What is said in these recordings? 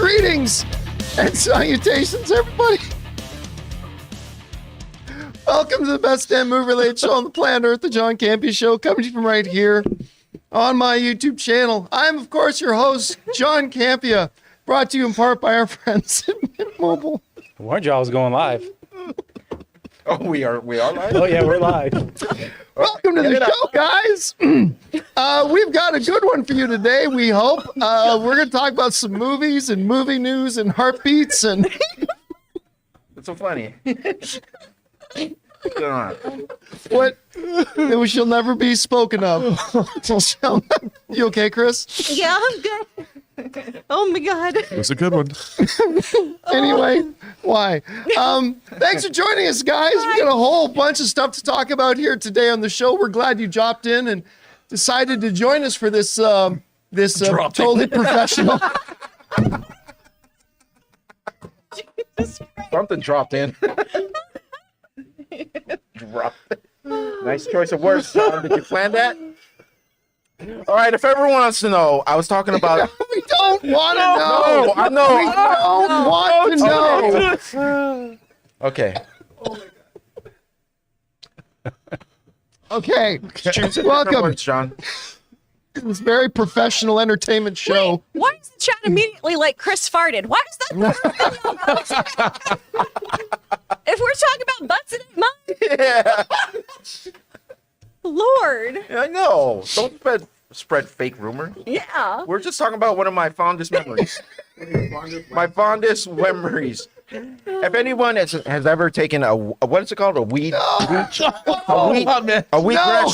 Greetings and salutations, everybody. Welcome to the best damn movie-related show on the planet Earth, the John Campea Show, coming to you from right here on my YouTube channel. I'm, of course, your host, John Campea, brought to you in part by our friends at Mint Mobile. I warned you I was going live. Oh, we are live? Oh, yeah, we're live. Welcome to the show, guys. We've got a good one for you today, we hope. We're going to talk about some movies and movie news and heartbeats. And It's so funny. What's going on? what it shall never be spoken of. You okay, Chris? Yeah, I'm good. Oh my God. That's a good one. Anyway, why? Thanks for joining us, guys. We got a whole bunch of stuff to talk about here today on the show. We're glad you dropped in and decided to join us for this totally professional. Something dropped in. Dropped it. Nice choice of words, Sean. Did you plan that? All right, if everyone wants to know, I was talking about... We don't want to know. No, I know. We don't want to know. Okay. Okay. Choose different Welcome words, Sean. to this very professional entertainment show. Wait, why is the chat immediately like Chris farted? Why is that? If we're talking about butts, it ain't mine. Yeah. Lord. I know. Don't spread fake rumors. Yeah. We're just talking about one of my fondest memories. My fondest memories. If anyone has ever taken a what is it called? A weed grass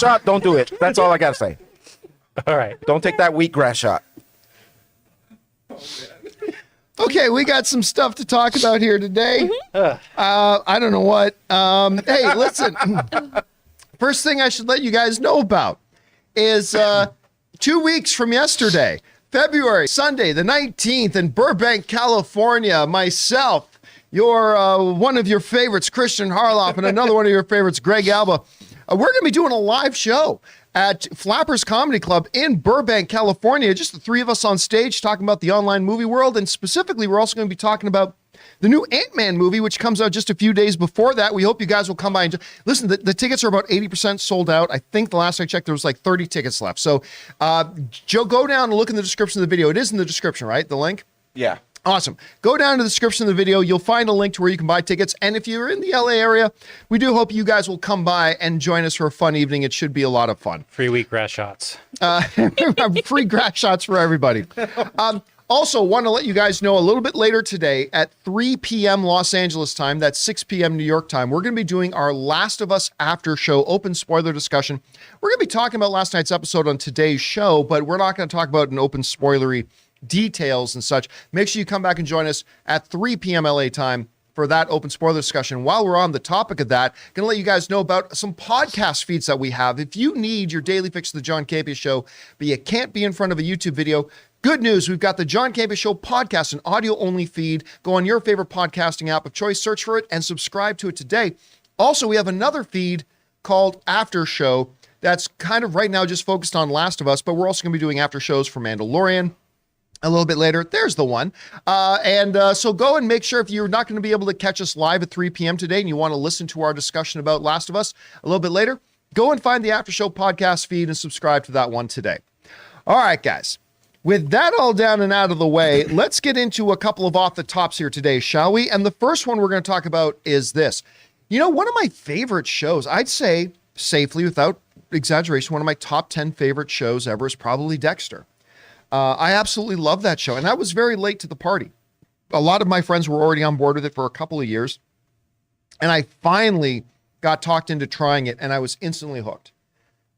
shot, don't do it. That's all I gotta say. All right. Don't take that wheatgrass shot. Okay, we got some stuff to talk about here today. I don't know what. Hey, listen. First thing I should let you guys know about is 2 weeks from yesterday, February, Sunday, the 19th in Burbank, California, myself, one of your favorites, Christian Harloff, and another one of your favorites, Greg Alba. We're going to be doing a live show at Flappers Comedy Club in Burbank, California. Just the three of us on stage talking about the online movie world. And specifically, we're also going to be talking about the new Ant-Man movie, which comes out just a few days before that. We hope you guys will come by and listen. The tickets are about 80% sold out. I think the last I checked, there was like 30 tickets left. So Joe, go down and look in the description of the video. It is in the description, right? The link? Yeah. Awesome. Go down to the description of the video. You'll find a link to where you can buy tickets. And if you're in the LA area, we do hope you guys will come by and join us for a fun evening. It should be a lot of fun. Free wheatgrass shots. Free grass shots for everybody. Also, want to let you guys know a little bit later today at 3 p.m. Los Angeles time, that's 6 p.m. New York time, we're going to be doing our Last of Us after show open spoiler discussion. We're going to be talking about last night's episode on today's show, but we're not going to talk about an open spoilery details and such. Make sure you come back and join us at 3 p.m. LA time for that open spoiler discussion. While we're on the topic of that, going to let you guys know about some podcast feeds that we have. If you need your daily fix of the John Campea Show, but you can't be in front of a YouTube video, good news, we've got the John Campea Show podcast, an audio-only feed. Go on your favorite podcasting app of choice, search for it, and subscribe to it today. Also, we have another feed called After Show that's kind of right now just focused on Last of Us, but we're also going to be doing after shows for Mandalorian a little bit later. There's the one. So go and make sure, if you're not going to be able to catch us live at 3 p.m. today and you want to listen to our discussion about Last of Us a little bit later, go and find the After Show podcast feed and subscribe to that one today. All right, guys. With that all down and out of the way, let's get into a couple of off the tops here today, shall we? And the first one we're going to talk about is this. You know, one of my favorite shows, I'd say safely, without exaggeration, one of my top 10 favorite shows ever is probably Dexter. I absolutely love that show, and I was very late to the party. A lot of my friends were already on board with it for a couple of years, and I finally got talked into trying it, and I was instantly hooked.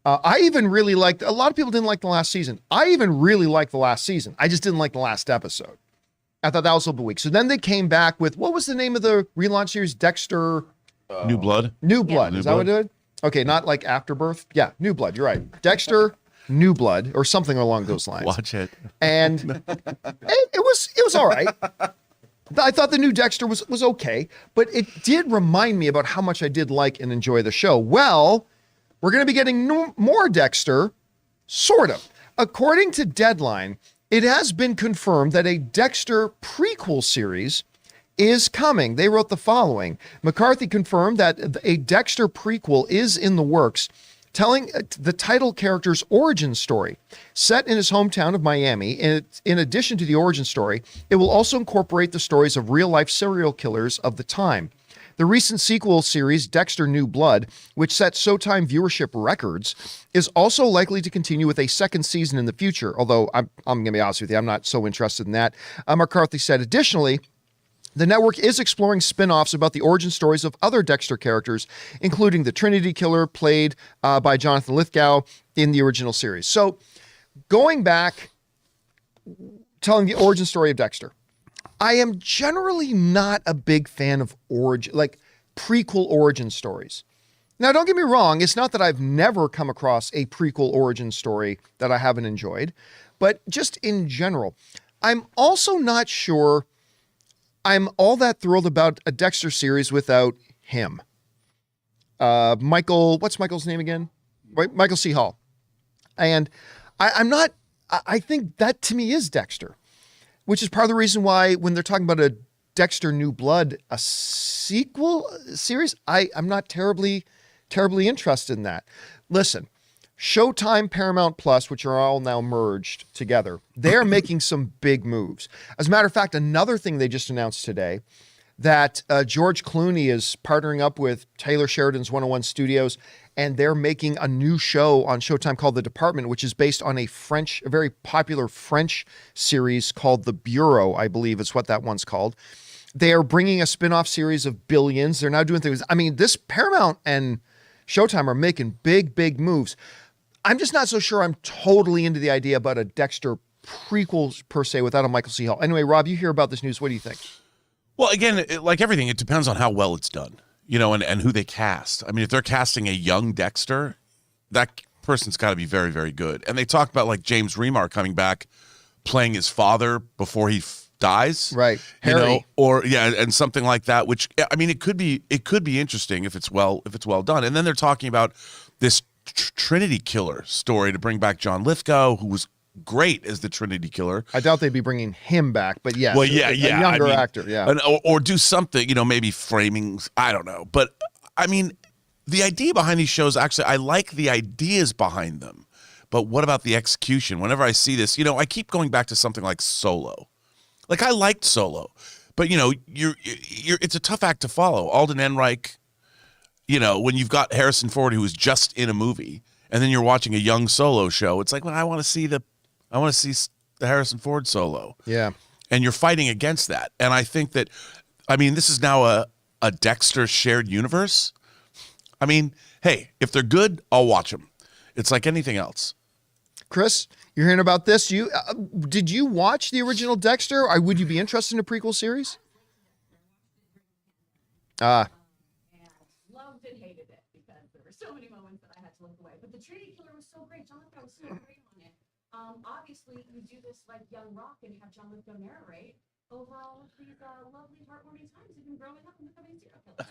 I even really liked, a lot of people didn't like the last season. I even really liked the last season. I just didn't like the last episode. I thought that was a little bit weak. So then they came back with, what was the name of the relaunch series? Dexter? New Blood. New Blood. Yeah. Is that what it did? Okay, not like Afterbirth. Yeah, New Blood. You're right. Dexter, New Blood, or something along those lines. Watch it. And it was all right. I thought the new Dexter was okay, but it did remind me about how much I did like and enjoy the show. Well, we're going to be getting more Dexter, sort of. According to Deadline, It has been confirmed that a Dexter prequel series is coming. They wrote the following. McCarthy confirmed that a Dexter prequel is in the works, telling the title character's origin story. Set in his hometown of Miami, in addition to the origin story, it will also incorporate the stories of real-life serial killers of the time. The recent sequel series, Dexter New Blood, which set Showtime viewership records, is also likely to continue with a second season in the future, although I'm going to be honest with you, I'm not so interested in that. McCarthy said, additionally, the network is exploring spin-offs about the origin stories of other Dexter characters, including the Trinity Killer played by Jonathan Lithgow in the original series. So going back, telling the origin story of Dexter, I am generally not a big fan of prequel origin stories. Now, don't get me wrong. It's not that I've never come across a prequel origin story that I haven't enjoyed, but just in general, I'm also not sure I'm all that thrilled about a Dexter series without him. What's Michael's name again? Right, Michael C. Hall. And I think that to me is Dexter, which is part of the reason why when they're talking about a Dexter New Blood, a sequel series, I'm not terribly interested in that. Listen, Showtime, Paramount Plus, which are all now merged together, they're making some big moves. As a matter of fact, another thing they just announced today, that George Clooney is partnering up with Taylor Sheridan's 101 Studios, and they're making a new show on Showtime called The Department, which is based on a very popular French series called The Bureau, I believe is what that one's called. They are bringing a spin-off series of Billions. They're now doing things. I mean, this Paramount and Showtime are making big moves. I'm just not so sure I'm totally into the idea about a Dexter prequel per se without a Michael C. Hall. Anyway, Rob, you hear about this news. What do you think? Well, again, like everything, it depends on how well it's done, and who they cast. I mean, if they're casting a young Dexter, that person's got to be very, very good. And they talk about like James Remar coming back, playing his father before he dies, right? Harry, and something like that. Which I mean, it could be interesting if it's well done. And then they're talking about this Trinity Killer story to bring back John Lithgow, who was great as the Trinity Killer. I doubt they'd be bringing him back, but yes, well, a younger actor, or do something, maybe framing. I don't know, but I mean, the idea behind these shows, actually, I like the ideas behind them, but what about the execution? Whenever I see this, I keep going back to something like Solo. Like I liked Solo, but it's a tough act to follow. Alden Ehrenreich. When you've got Harrison Ford, who was just in a movie, and then you're watching a young Solo show, it's like, well, I want to see the Harrison Ford Solo. Yeah. And you're fighting against that. And I think that, this is now a Dexter shared universe. I mean, hey, if they're good, I'll watch them. It's like anything else. Chris, you're hearing about this? Did you watch the original Dexter? Or would you be interested in a prequel series? So many moments that I had to look away. But the Trinity Killer was so great. John Lithgow was so great on it. Obviously, you do this like Young Rock and have John Lithgow narrate over all of these lovely, heartwarming times you've been growing up and becoming a serial killer.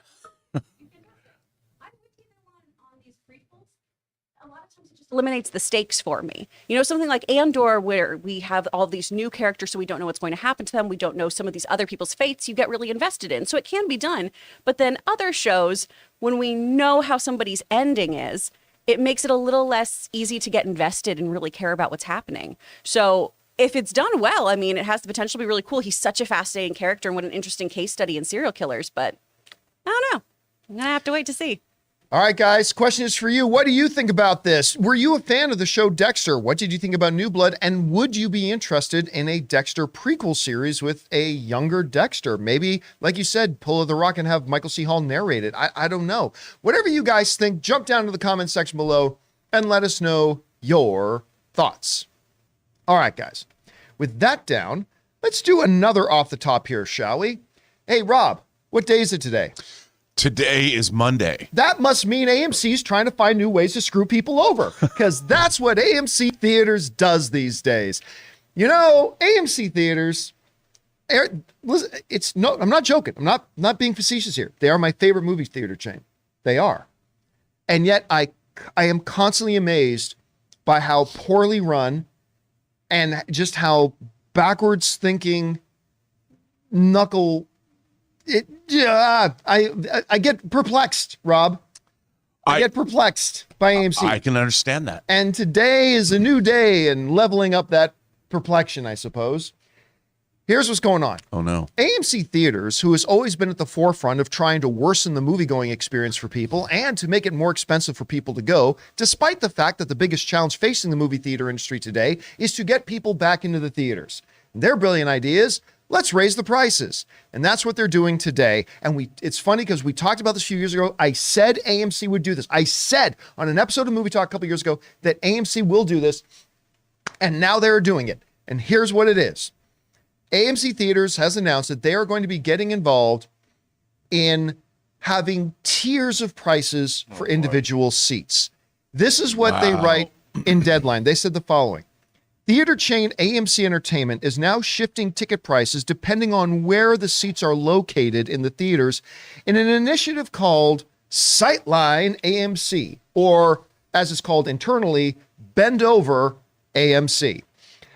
You can have it. I'm with you on these prequels. A lot of times it just eliminates the stakes for me. Something like Andor, where we have all these new characters, so we don't know what's going to happen to them. We don't know some of these other people's fates you get really invested in. So it can be done. But then other shows, when we know how somebody's ending is, it makes it a little less easy to get invested and really care about what's happening. So if it's done well, it has the potential to be really cool. He's such a fascinating character and what an interesting case study in serial killers. But I don't know. I'm going to have to wait to see. All right, guys, question is for you. What do you think about this? Were you a fan of the show Dexter? What did you think about New Blood? And would you be interested in a Dexter prequel series with a younger Dexter? Maybe, like you said, pull of the rock and have Michael C. Hall narrate it. I don't know. Whatever you guys think, jump down to the comment section below and let us know your thoughts. All right, guys. With that down, let's do another off the top here, shall we? Hey, Rob, what day is it today? Today is Monday. That must mean AMC's trying to find new ways to screw people over, because that's what AMC Theaters does these days. AMC Theaters, I'm not joking. I'm not being facetious here. They are my favorite movie theater chain. They are. And yet I am constantly amazed by how poorly run and just how backwards thinking I get perplexed, Rob. I get perplexed by AMC. I can understand that. And today is a new day and leveling up that perplexion, I suppose. Here's what's going on. Oh, no. AMC Theaters, who has always been at the forefront of trying to worsen the movie-going experience for people and to make it more expensive for people to go, despite the fact that the biggest challenge facing the movie theater industry today is to get people back into the theaters. And their brilliant idea is, let's raise the prices. And that's what they're doing today. And it's funny because we talked about this a few years ago. I said AMC would do this. I said on an episode of Movie Talk a couple years ago that AMC will do this. And now they're doing it. And here's what it is. AMC Theaters has announced that they are going to be getting involved in having tiers of prices for individual seats. This is what they write in Deadline. They said the following. Theater chain AMC Entertainment is now shifting ticket prices depending on where the seats are located in the theaters in an initiative called Sightline AMC, or as it's called internally, Bend Over AMC.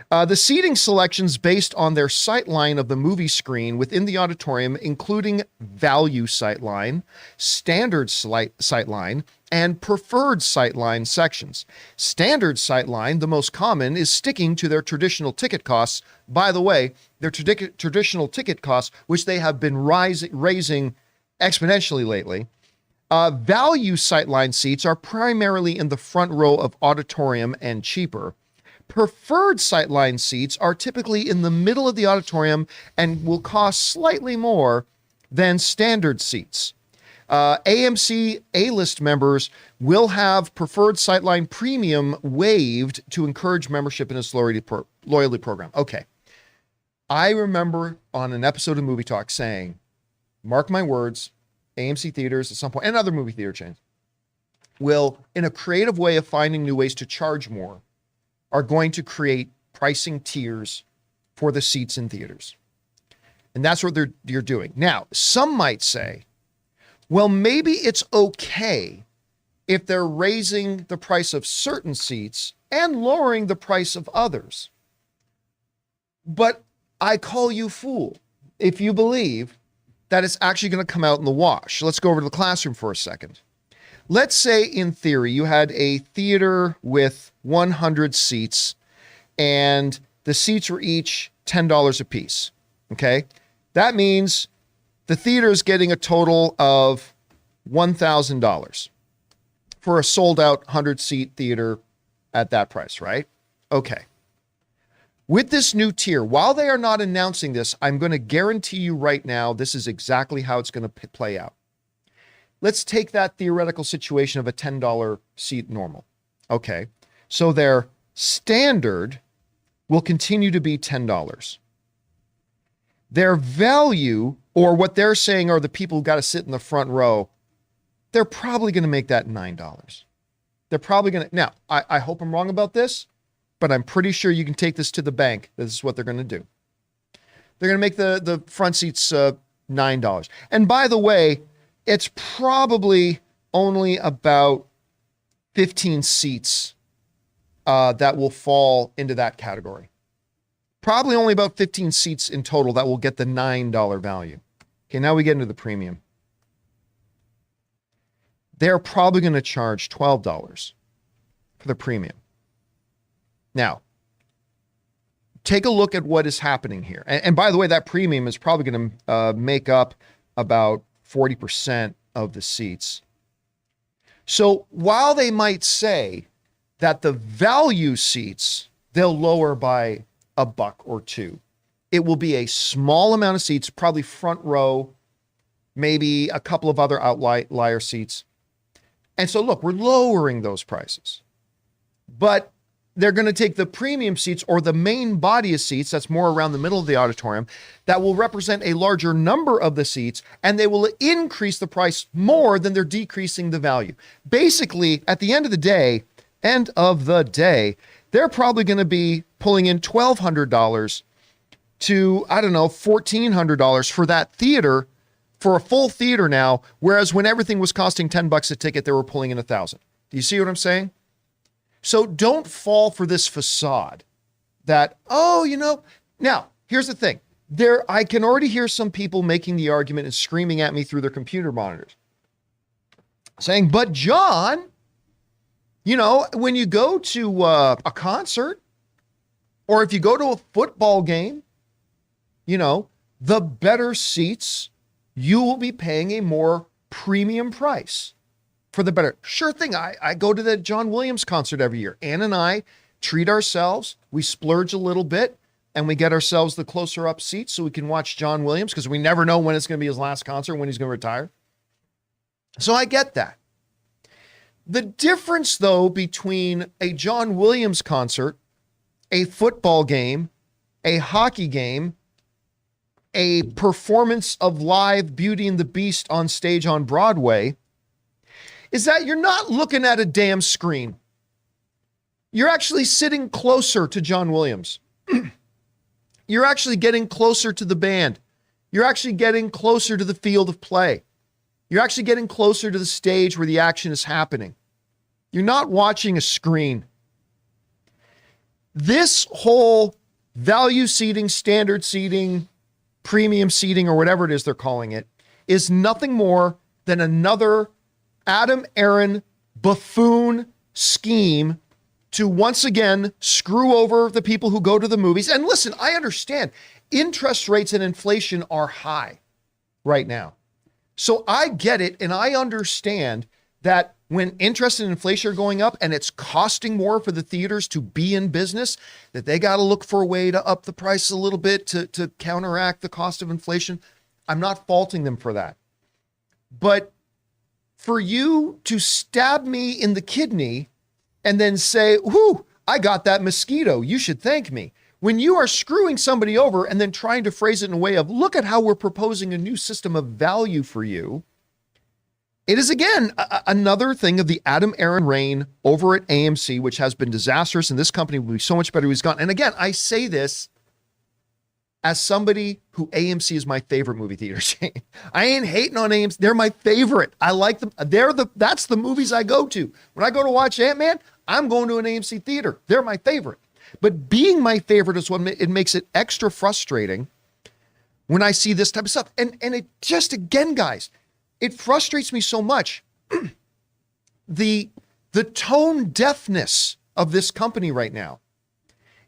The seating selections based on their sightline of the movie screen within the auditorium, including value sightline, standard sightline, and preferred sightline sections. Standard sightline, the most common, is sticking to their traditional ticket costs. By the way, their traditional ticket costs, which they have been raising exponentially lately. Value sightline seats are primarily in the front row of auditorium and cheaper. Preferred sightline seats are typically in the middle of the auditorium and will cost slightly more than standard seats. AMC A-list members will have preferred sightline premium waived to encourage membership in its loyalty program. Okay. I remember on an episode of Movie Talk saying, mark my words, AMC Theaters at some point, and other movie theater chains, will, in a creative way of finding new ways to charge more, are going to create pricing tiers for the seats in theaters. And that's what you're doing. Now, some might say, well, maybe it's okay if they're raising the price of certain seats and lowering the price of others. But I call you fool if you believe that it's actually going to come out in the wash. Let's go over to the classroom for a second. Let's say, in theory, you had a theater with 100 seats and the seats were each $10 a piece. Okay? That means the theater is getting a total of $1,000 for a sold out 100-seat theater at that price, right? Okay. With this new tier, while they are not announcing this, I'm going to guarantee you right now this is exactly how it's going to play out. Let's take that theoretical situation of a $10 seat normal. Okay, so their standard will continue to be $10. Their value, or what they're saying are the people who got to sit in the front row, they're probably going to make that $9. They're probably going to, now, I hope I'm wrong about this, but I'm pretty sure you can take this to the bank. This is what they're going to do. They're going to make the front seats $9. And by the way, it's probably only about 15 seats that will fall into that category. Probably only about 15 seats in total that will get the $9 value. Okay, now we get into the premium. They're probably going to charge $12 for the premium. Now, take a look at what is happening here. And by the way, that premium is probably going to make up about 40% of the seats. So while they might say that the value seats, they'll lower by $1 or $2, it will be a small amount of seats, probably front row, maybe a couple of other outlier seats. And so look, we're lowering those prices. But they're going to take the premium seats, or the main body of seats that's more around the middle of the auditorium, that will represent a larger number of the seats, and they will increase the price more than they're decreasing the value. Basically, at the end of the day, they're probably going to be pulling in $1,200 to, I don't know, $1,400 for that theater, for a full theater now, whereas when everything was costing $10 a ticket, they were pulling in $1,000. Do you see what I'm saying? So don't fall for this facade that, oh, now here's the thing. I can already hear some people making the argument and screaming at me through their computer monitors saying, but John, when you go to a concert or if you go to a football game, the better seats, you will be paying a more premium price for the better. Sure thing. I go to the John Williams concert every year. Ann and I treat ourselves. We splurge a little bit and we get ourselves the closer up seats so we can watch John Williams because we never know when it's going to be his last concert, when he's going to retire. So I get that. The difference, though, between a John Williams concert, a football game, a hockey game, a performance of live Beauty and the Beast on stage on Broadway, is that you're not looking at a damn screen. You're actually sitting closer to John Williams. You're actually getting closer to the band. You're actually getting closer to the field of play. You're actually getting closer to the stage where the action is happening. You're not watching a screen. This whole value seating, standard seating, premium seating, or whatever it is they're calling it, is nothing more than another Adam Aaron buffoon scheme to once again screw over the people who go to the movies. And listen, I understand interest rates and inflation are high right now. So I get it. And I understand that when interest and inflation are going up and it's costing more for the theaters to be in business, that they got to look for a way to up the price a little bit to counteract the cost of inflation. I'm not faulting them for that. But for you to stab me in the kidney and then say, whoo, I got that mosquito, you should thank me. When you are screwing somebody over and then trying to phrase it in a way of, look at how we're proposing a new system of value for you. It is, again, another thing of the Adam Aaron reign over at AMC, which has been disastrous, and this company will be so much better when he's gone. And again, I say this as somebody who AMC is my favorite movie theater chain. I ain't hating on AMC. They're my favorite. I like them. That's the movies I go to. When I go to watch Ant-Man, I'm going to an AMC theater. They're my favorite. But being my favorite is what it makes it extra frustrating when I see this type of stuff. And it just, again, guys, it frustrates me so much. The tone deafness of this company right now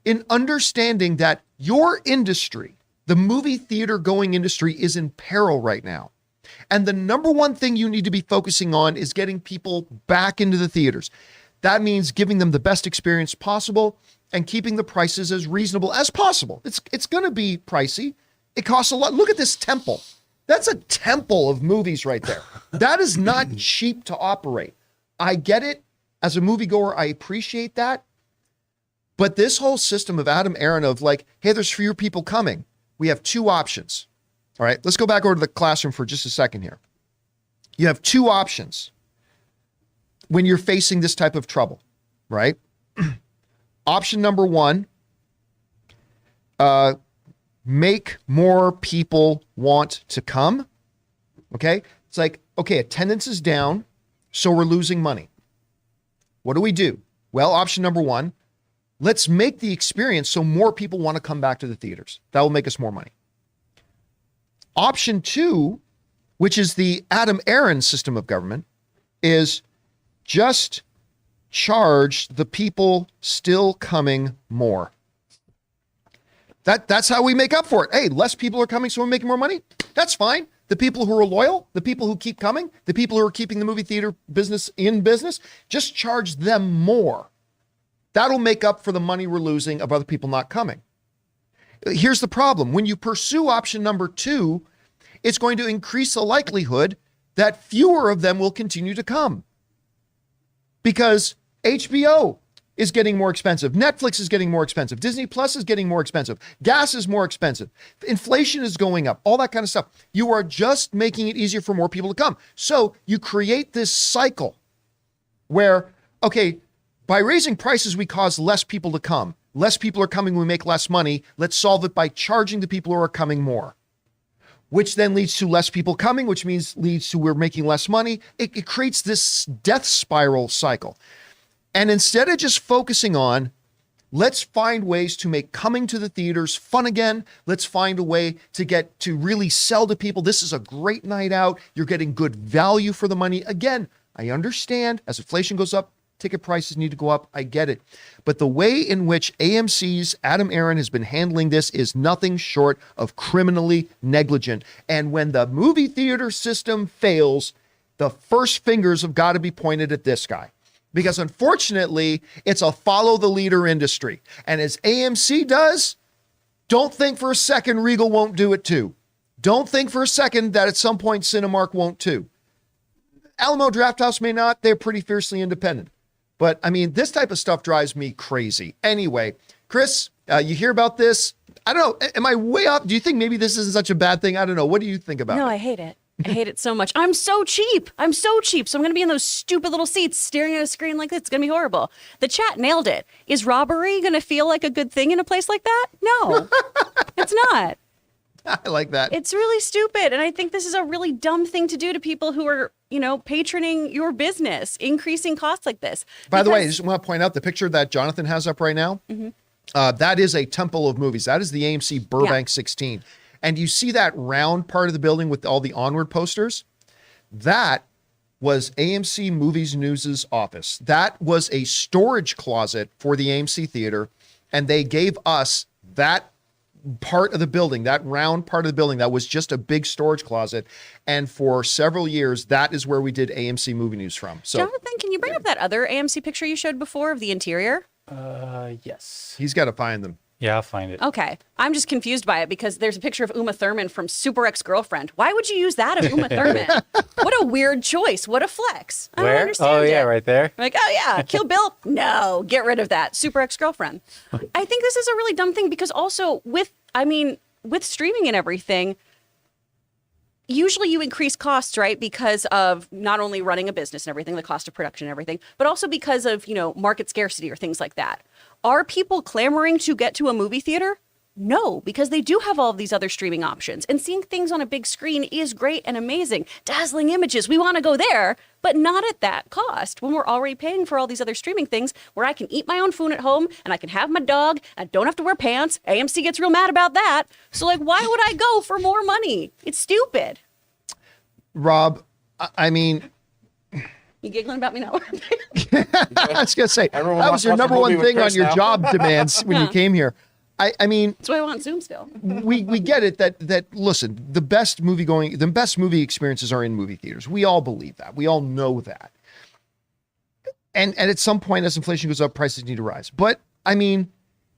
in understanding that your industry, the movie theater going industry, is in peril right now. And the number one thing you need to be focusing on is getting people back into the theaters. That means giving them the best experience possible and keeping the prices as reasonable as possible. It's going to be pricey. It costs a lot. Look at this temple. That's a temple of movies right there. That is not cheap to operate. I get it. As a moviegoer, I appreciate that. But this whole system of Adam Aaron of like, hey, there's fewer people coming. We have two options. All right, let's go back over to the classroom for just a second here. You have two options when you're facing this type of trouble, right? Option number one, make more people want to come. Okay. It's like, okay, attendance is down, so we're losing money. What do? Well, option number one, let's make the experience so more people want to come back to the theaters. That will make us more money. Option two, which is the Adam Aaron system of government, is just charge the people still coming more. That's how we make up for it. Hey, less people are coming, so we're making more money. That's fine. The people who are loyal, the people who keep coming, the people who are keeping the movie theater business in business, just charge them more. That'll make up for the money we're losing of other people not coming. Here's the problem. When you pursue option number two, it's going to increase the likelihood that fewer of them will continue to come. Because HBO is getting more expensive. Netflix is getting more expensive. Disney Plus is getting more expensive. Gas is more expensive. Inflation is going up. All that kind of stuff. You are just making it easier for more people to come. So you create this cycle where, okay, by raising prices, we cause less people to come. Less people are coming, we make less money. Let's solve it by charging the people who are coming more, which then leads to less people coming, which leads to we're making less money. It creates this death spiral cycle. And instead of just focusing on Let's find ways to make coming to the theaters fun again. Let's find a way to get to really sell to people. This is a great night out. You're getting good value for the money. Again, I understand as inflation goes up, ticket prices need to go up. I get it. But the way in which AMC's Adam Aaron has been handling this is nothing short of criminally negligent. And when the movie theater system fails, the first fingers have got to be pointed at this guy. Because unfortunately, it's a follow the leader industry. And as AMC does, don't think for a second Regal won't do it too. Don't think for a second that at some point Cinemark won't too. Alamo Drafthouse may not. They're pretty fiercely independent. But I mean, this type of stuff drives me crazy. Anyway, Chris, you hear about this? I don't know. Am I way off? Do you think maybe this isn't such a bad thing? I don't know. What do you think about it? No, I hate it. I hate it so much. I'm so cheap. So I'm going to be in those stupid little seats staring at a screen like this. It's going to be horrible. The chat nailed it. Is robbery going to feel like a good thing in a place like that? No, it's not. I like that. It's really stupid. And I think this is a really dumb thing to do to people who are, patroning your business, increasing costs like this. By the way, I just want to point out the picture that Jonathan has up right now. That is a temple of movies. That is the AMC Burbank 16. And you see that round part of the building with all the Onward posters? That was AMC Movies News's office. That was a storage closet for the AMC theater. And they gave us that part of the building, that round part of the building that was just a big storage closet. And for several years, that is where we did AMC Movie News from. So, Jonathan, can you bring up that other AMC picture you showed before of the interior? Yes. he's got to find them. Yeah, I'll find it. Okay. I'm just confused by it because there's a picture of Uma Thurman from Super Ex-Girlfriend. Why would you use that of Uma Thurman? What a weird choice. What a flex. I don't Where? understand Oh, yeah, it. right there. Like, oh yeah, Kill Bill? No, get rid of that. Super Ex-Girlfriend. I think this is a really dumb thing because also with streaming and everything, usually you increase costs, right? Because of not only running a business and everything, the cost of production and everything, but also because of, market scarcity or things like that. Are people clamoring to get to a movie theater? No, because they do have all of these other streaming options. And seeing things on a big screen is great and amazing. Dazzling images, we want to go there, but not at that cost when we're already paying for all these other streaming things where I can eat my own food at home and I can have my dog and I don't have to wear pants. AMC gets real mad about that. So why would I go for more money? It's stupid. Rob, I mean, You giggling about me now? I was going to say, Everyone that wants was your to watch a number one movie with thing on Chris your now. job demands when you came here. I mean, That's why I want Zoom still. we get it that listen, the best movie experiences are in movie theaters. We all believe that. We all know that. And at some point, as inflation goes up, prices need to rise. But I mean,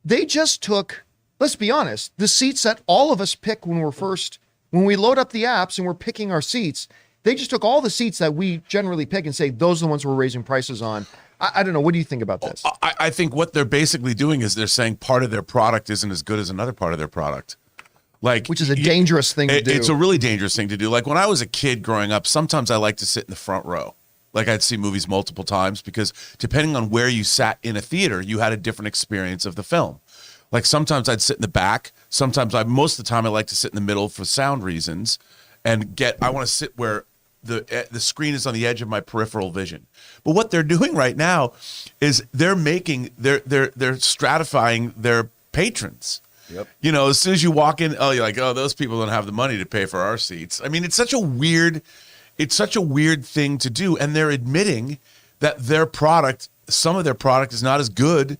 they just took, let's be honest, the seats that all of us pick when we load up the apps and we're picking our seats, they just took all the seats that we generally pick and say, those are the ones we're raising prices on. I don't know. What do you think about this? I think what they're basically doing is they're saying part of their product isn't as good as another part of their product. Which is a dangerous thing to do. It's a really dangerous thing to do. Like when I was a kid growing up, sometimes I like to sit in the front row. Like I'd see movies multiple times because depending on where you sat in a theater, you had a different experience of the film. Like sometimes I'd sit in the back. Most of the time I like to sit in the middle for sound reasons and I want to sit where the screen is on the edge of my peripheral vision. But what they're doing right now is they're stratifying their patrons. Yep. As soon as you walk in, you're like, oh, those people don't have the money to pay for our seats. I mean, it's such a weird thing to do. And they're admitting that some of their product is not as good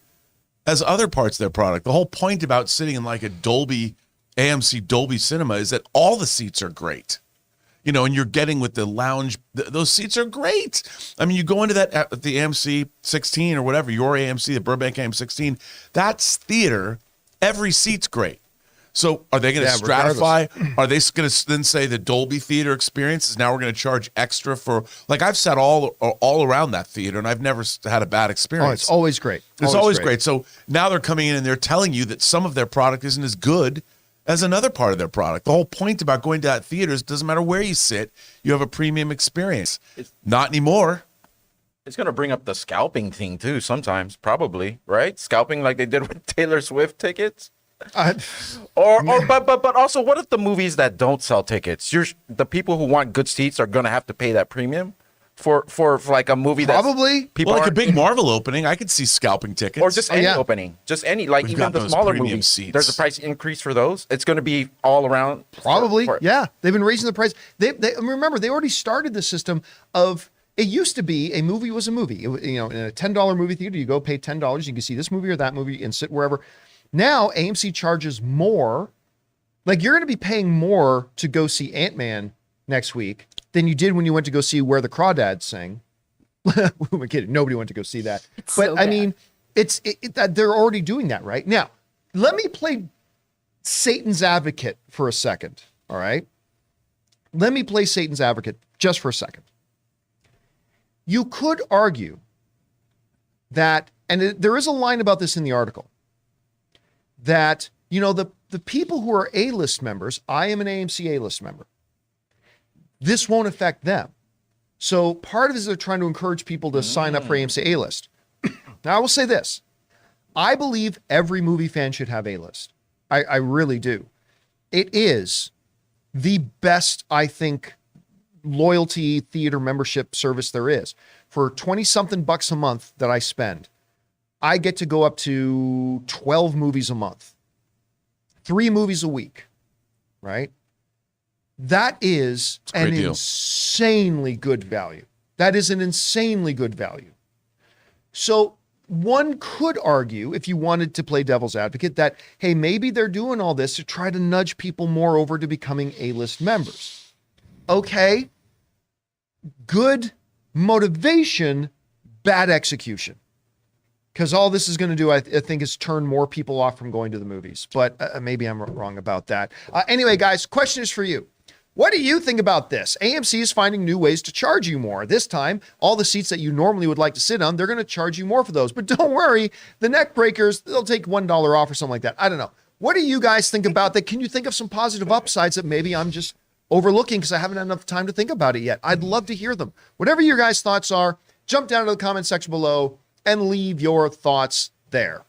as other parts of their product. The whole point about sitting in like a AMC Dolby Cinema is that all the seats are great. And you're getting with the lounge, those seats are great. I mean, you go into the AMC 16 or whatever, your AMC, the Burbank AMC 16, that's theater. Every seat's great. So are they going to stratify? Are they going to then say the Dolby theater experience is now we're going to charge extra for, like I've sat all around that theater and I've never had a bad experience. Oh, it's always great. It's always great. So now they're coming in and they're telling you that some of their product isn't as good as another part of their product. The whole point about going to that theater is it doesn't matter where you sit, you have a premium experience. Not anymore. It's going to bring up the scalping thing too sometimes, probably, right? Scalping like they did with Taylor Swift tickets. But also, what if the movies that don't sell tickets, the people who want good seats are going to have to pay that premium? for like a movie that Probably. people Well, like a aren't big in- Marvel opening, I could see scalping tickets. or just any yeah. opening, just any, like We've even got the those smaller premium movies. seats. There's a price increase for those. It's going to be all around. Probably, for- yeah. They've been raising the price. They remember they already started the system of. It used to be a movie was a movie. In a $10 movie theater, you go pay $10. You can see this movie or that movie and sit wherever. Now AMC charges more. Like you're going to be paying more to go see Ant-Man next week than you did when you went to go see Where the Crawdads Sing. Who am I kidding? Nobody went to go see that. It's But so I bad. mean, they're already doing that right now. Let me play Satan's advocate for a second. All right. Let me play Satan's advocate just for a second. You could argue that, and there is a line about this in the article, that, the people who are A-list members, I am an AMC A-list member, this won't affect them. So part of it is they're trying to encourage people to sign up for AMC A-list. Now, I will say this. I believe every movie fan should have A-list. I really do. It is the best, I think, loyalty theater membership service there is. For 20-something bucks a month that I spend, I get to go up to 12 movies a month, 3 movies a week, right? That is a great an deal. insanely good value. That is an insanely good value. So one could argue, if you wanted to play devil's advocate, that, hey, maybe they're doing all this to try to nudge people more over to becoming A-list members. Okay. Good motivation, bad execution. Because all this is going to do, I think, is turn more people off from going to the movies. But maybe I'm wrong about that. Anyway, guys, question is for you. What do you think about this? AMC is finding new ways to charge you more. This time, all the seats that you normally would like to sit on, they're going to charge you more for those. But don't worry, the neck breakers, they'll take $1 off or something like that. I don't know. What do you guys think about that? Can you think of some positive upsides that maybe I'm just overlooking because I haven't had enough time to think about it yet? I'd love to hear them. Whatever your guys' thoughts are, jump down to the comment section below and leave your thoughts there.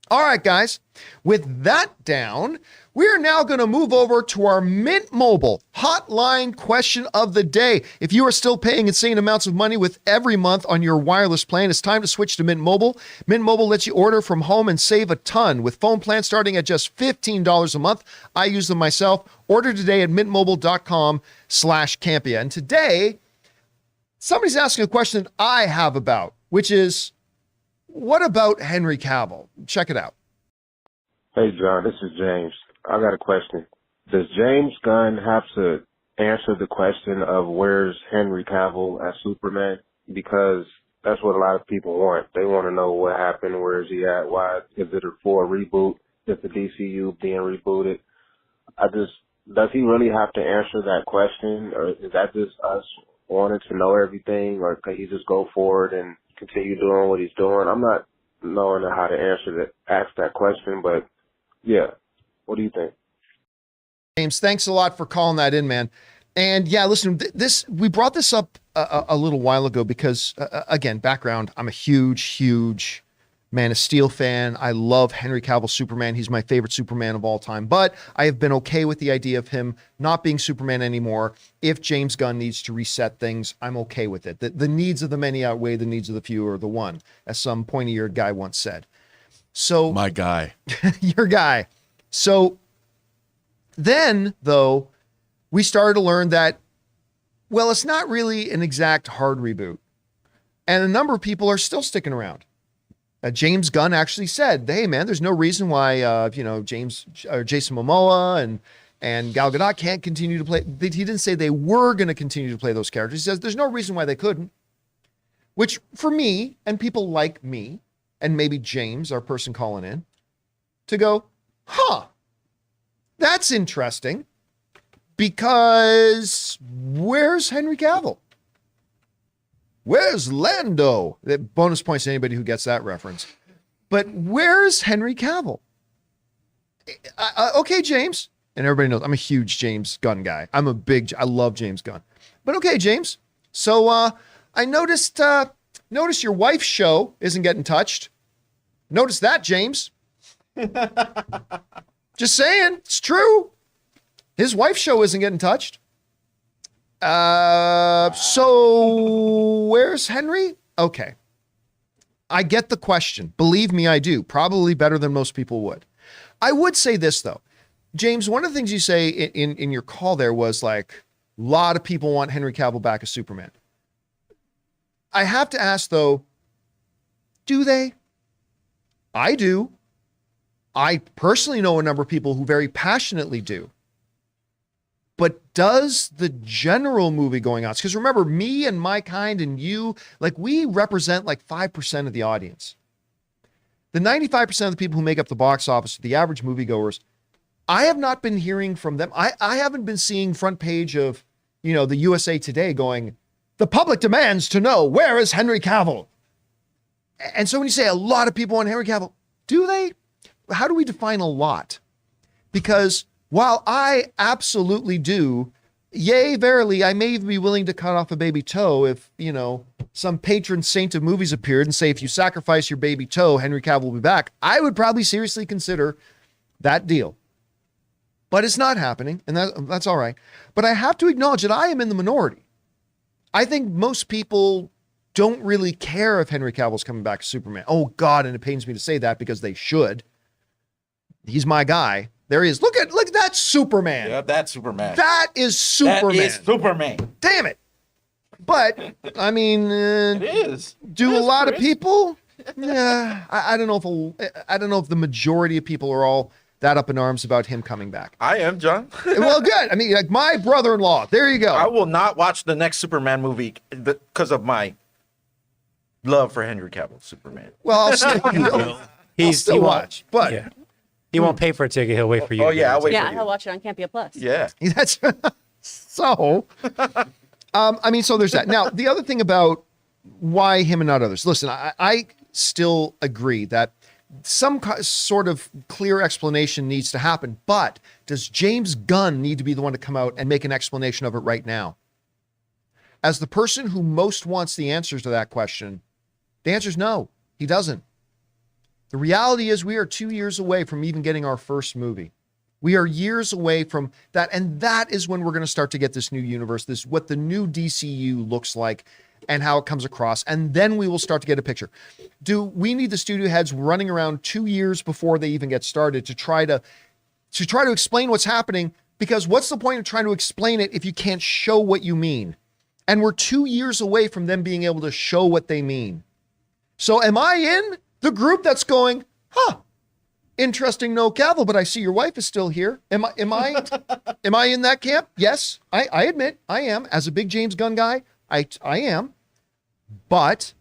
All right, guys, with that down, we are now going to move over to our Mint Mobile hotline question of the day. If you are still paying insane amounts of money with every month on your wireless plan, it's time to switch to Mint Mobile. Mint Mobile lets you order from home and save a ton with phone plans starting at just $15 a month. I use them myself. Order today at mintmobile.com/Campea. And today, somebody's asking a question that I have about, which is, what about Henry Cavill? Check it out. Hey, John, this is James. I got a question. Does James Gunn have to answer the question of where's Henry Cavill as Superman? Because that's what a lot of people want. They want to know what happened, where is he at, why is it for a reboot, is the DCU being rebooted? Does he really have to answer that question, or is that just us wanting to know everything, or could he just go forward and continue doing what he's doing? I'm not knowing how to ask that question, but yeah. What do you think? James, thanks a lot for calling that in, man. And yeah, listen, we brought this up a little while ago because, again, background, I'm a huge Man of Steel fan. I love Henry Cavill Superman. He's my favorite Superman of all time. But I have been okay with the idea of him not being Superman anymore. If James Gunn needs to reset things, I'm okay with it. The needs of the many outweigh the needs of the few, or the one, as some pointy-eared guy once said. So My guy. your guy. So then, though, we started to learn that, well, it's not really an exact hard reboot. And a number of people are still sticking around. James Gunn actually said, hey, man, there's no reason why, Jason Momoa and Gal Gadot can't continue to play. He didn't say they were going to continue to play those characters. He says there's no reason why they couldn't. Which, for me, and people like me, and maybe James, our person calling in, to go, that's interesting, because where's Henry Cavill? Where's Lando? Bonus points to anybody who gets that reference. But where's Henry Cavill? Okay, James. And everybody knows I'm a huge James Gunn guy. I love James Gunn. But okay, James. So I noticed your wife's show isn't getting touched. Notice that, James. Just saying, it's true. His wife's show isn't getting touched. So where's Henry? Okay. I get the question. Believe me, I do. Probably better than most people would. I would say this, though. James, one of the things you say in your call there was like, a lot of people want Henry Cavill back as Superman. I have to ask, though, do they? I do. I personally know a number of people who very passionately do. But does the general movie going on? Because remember, me and my kind and you, like we represent like 5% of the audience. The 95% of the people who make up the box office, the average moviegoers, I have not been hearing from them. I haven't been seeing front page of, the USA Today going, the public demands to know, where is Henry Cavill? And so when you say a lot of people want Henry Cavill, do they? How do we define a lot? Because while I absolutely do, yea, verily, I may even be willing to cut off a baby toe if, some patron saint of movies appeared and say, if you sacrifice your baby toe, Henry Cavill will be back. I would probably seriously consider that deal. But it's not happening, and that's all right. But I have to acknowledge that I am in the minority. I think most people don't really care if Henry Cavill's coming back as Superman. Oh, God, and it pains me to say that because they should. He's my guy. There he is. Look at that Superman. Yeah, that's Superman. That is Superman. That is Superman. Damn it. But, I mean, It is. do It a is, lot of Chris. people? Yeah, I don't know if the majority of people are all that up in arms about him coming back. I am, John. Well, good. I mean, like my brother-in-law. There you go. I will not watch the next Superman movie because of my love for Henry Cavill, Superman. Well, I'll still He's still he won't- watch, but yeah. He won't pay for a ticket. He'll wait for you. Oh, to yeah, get I'll it. wait Yeah, for you. he'll watch it on Campea Plus. Yeah. that's so. So there's that. Now, the other thing about why him and not others. Listen, I still agree that some sort of clear explanation needs to happen, but does James Gunn need to be the one to come out and make an explanation of it right now? As the person who most wants the answers to that question, the answer is no, he doesn't. The reality is we are 2 years away from even getting our first movie. We are years away from that. And that is when we're going to start to get this new universe, what the new DCU looks like and how it comes across. And then we will start to get a picture. Do we need the studio heads running around 2 years before they even get started to try to explain what's happening? Because what's the point of trying to explain it if you can't show what you mean? And we're 2 years away from them being able to show what they mean. So am I in the group that's going, interesting, no Cavill, but I see your wife is still here. Am I in that camp? Yes, I admit I am. As a big James Gunn guy, I am. But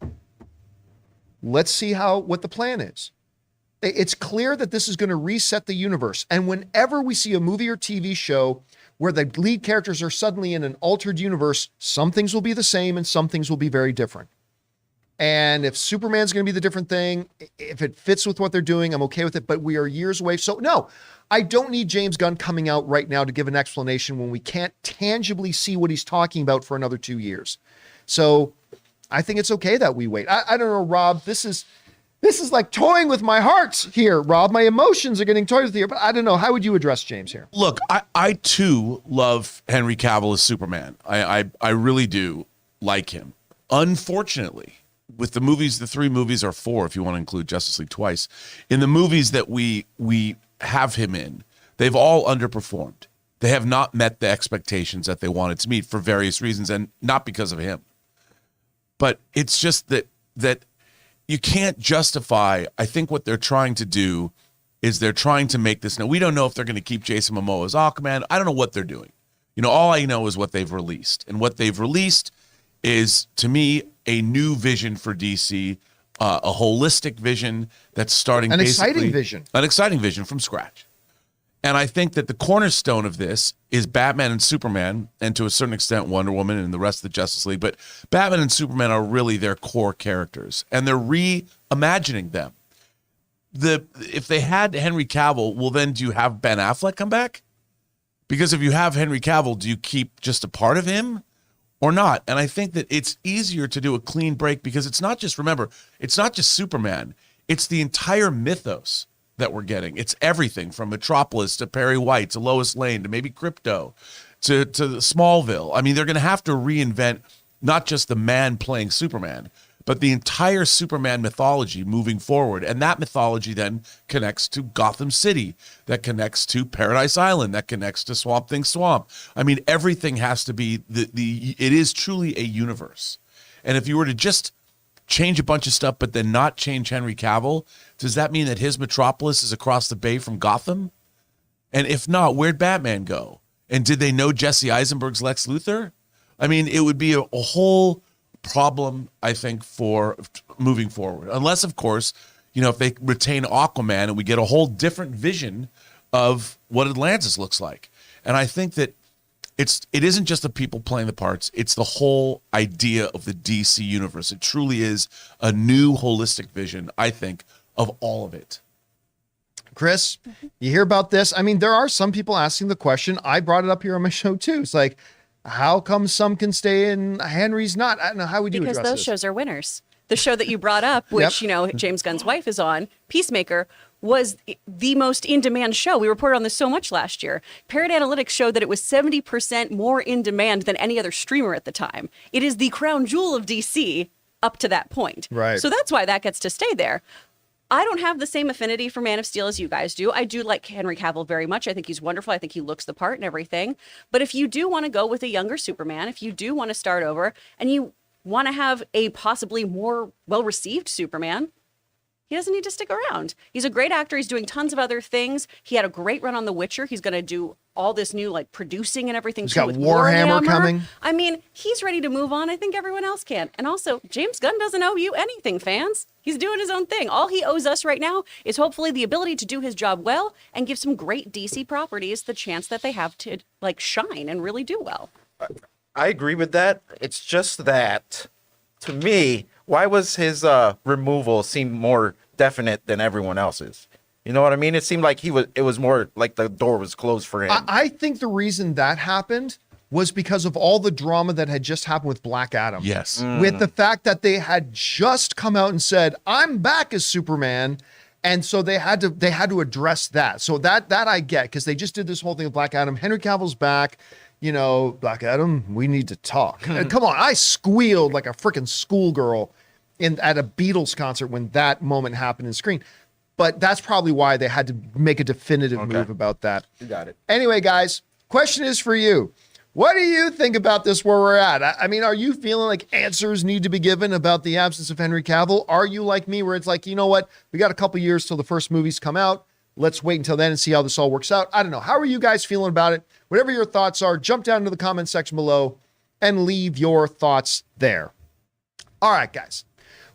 let's see what the plan is. It's clear that this is going to reset the universe. And whenever we see a movie or TV show where the lead characters are suddenly in an altered universe, some things will be the same and some things will be very different. And if Superman's going to be the different thing, if it fits with what they're doing, I'm okay with it. But we are years away. So no, I don't need James Gunn coming out right now to give an explanation when we can't tangibly see what he's talking about for another 2 years. So I think it's okay that we wait. I don't know, Rob, this is like toying with my heart here, Rob. My emotions are getting toyed with here, but I don't know. How would you address James here? Look, I too love Henry Cavill as Superman. I really do like him. Unfortunately, with the movies, the 3 movies or 4, if you want to include Justice League twice, in the movies that we have him in, they've all underperformed. They have not met the expectations that they wanted to meet for various reasons, and not because of him. But it's just that you can't justify. I think what they're trying to do is they're trying to make this. Now, we don't know if they're going to keep Jason Momoa as Aquaman. I don't know what they're doing. All I know is what they've released. And what they've released is, to me, a new vision for DC, a holistic vision that's starting An exciting vision from scratch. And I think that the cornerstone of this is Batman and Superman, and to a certain extent Wonder Woman and the rest of the Justice League. But Batman and Superman are really their core characters, and they're reimagining them. If they had Henry Cavill, well, then do you have Ben Affleck come back? Because if you have Henry Cavill, do you keep just a part of him or not? And I think that it's easier to do a clean break because it's not just Superman. It's the entire mythos that we're getting. It's everything from Metropolis to Perry White to Lois Lane to maybe Crypto. to Smallville. I mean, they're going to have to reinvent not just the man playing Superman, but the entire Superman mythology moving forward. And that mythology then connects to Gotham City, that connects to Paradise Island, that connects to Swamp Thing Swamp. I mean, everything has to be it is truly a universe. And if you were to just change a bunch of stuff, but then not change Henry Cavill, does that mean that his Metropolis is across the bay from Gotham? And if not, where'd Batman go? And did they know Jesse Eisenberg's Lex Luthor? I mean, it would be a whole problem, I think, for moving forward. Unless, of course, if they retain Aquaman and we get a whole different vision of what Atlantis looks like. And I think that it isn't just the people playing the parts, it's the whole idea of the DC universe. It truly is a new holistic vision, I think, of all of it. Chris, you hear about this? I mean, there are some people asking the question. I brought it up here on my show too. It's like, how come some can stay and Henry's not? I don't know how we do because address those this. shows are winners. The show that you brought up, which James Gunn's wife is on, Peacemaker, was the most in-demand show. We reported on this so much last year. Parrot Analytics showed that it was 70% more in demand than any other streamer at the time. It is the crown jewel of DC up to that point. Right. So that's why that gets to stay there. I don't have the same affinity for Man of Steel as you guys do. I do like Henry Cavill very much. I think he's wonderful. I think he looks the part and everything. But if you do want to go with a younger Superman, if you do want to start over and you want to have a possibly more well-received Superman, he doesn't need to stick around. He's a great actor. He's doing tons of other things. He had a great run on The Witcher. He's going to do all this new producing and everything. He's too got with Warhammer coming. I mean, he's ready to move on. I think everyone else can. And also, James Gunn doesn't owe you anything, fans. He's doing his own thing. All he owes us right now is hopefully the ability to do his job well and give some great DC properties the chance that they have to shine and really do well. I agree with that. It's just that, to me, why was his removal seem more definite than everyone else's? You know what I mean? It seemed like it was more like the door was closed for him. I think the reason that happened was because of all the drama that had just happened with Black Adam. Yes. With the fact that they had just come out and said, I'm back as Superman. And so they had to address that. So that I get, because they just did this whole thing with Black Adam. Henry Cavill's back. Black Adam, we need to talk. And come on, I squealed like a freaking schoolgirl at a Beatles concert when that moment happened in screen. But that's probably why they had to make a definitive move about that. You got it. Anyway, guys, question is for you. What do you think about this where we're at? I mean, are you feeling like answers need to be given about the absence of Henry Cavill? Are you like me where it's like, you know what? We got a couple years till the first movies come out. Let's wait until then and see how this all works out. I don't know. How are you guys feeling about it? Whatever your thoughts are, jump down to the comment section below and leave your thoughts there. All right, guys.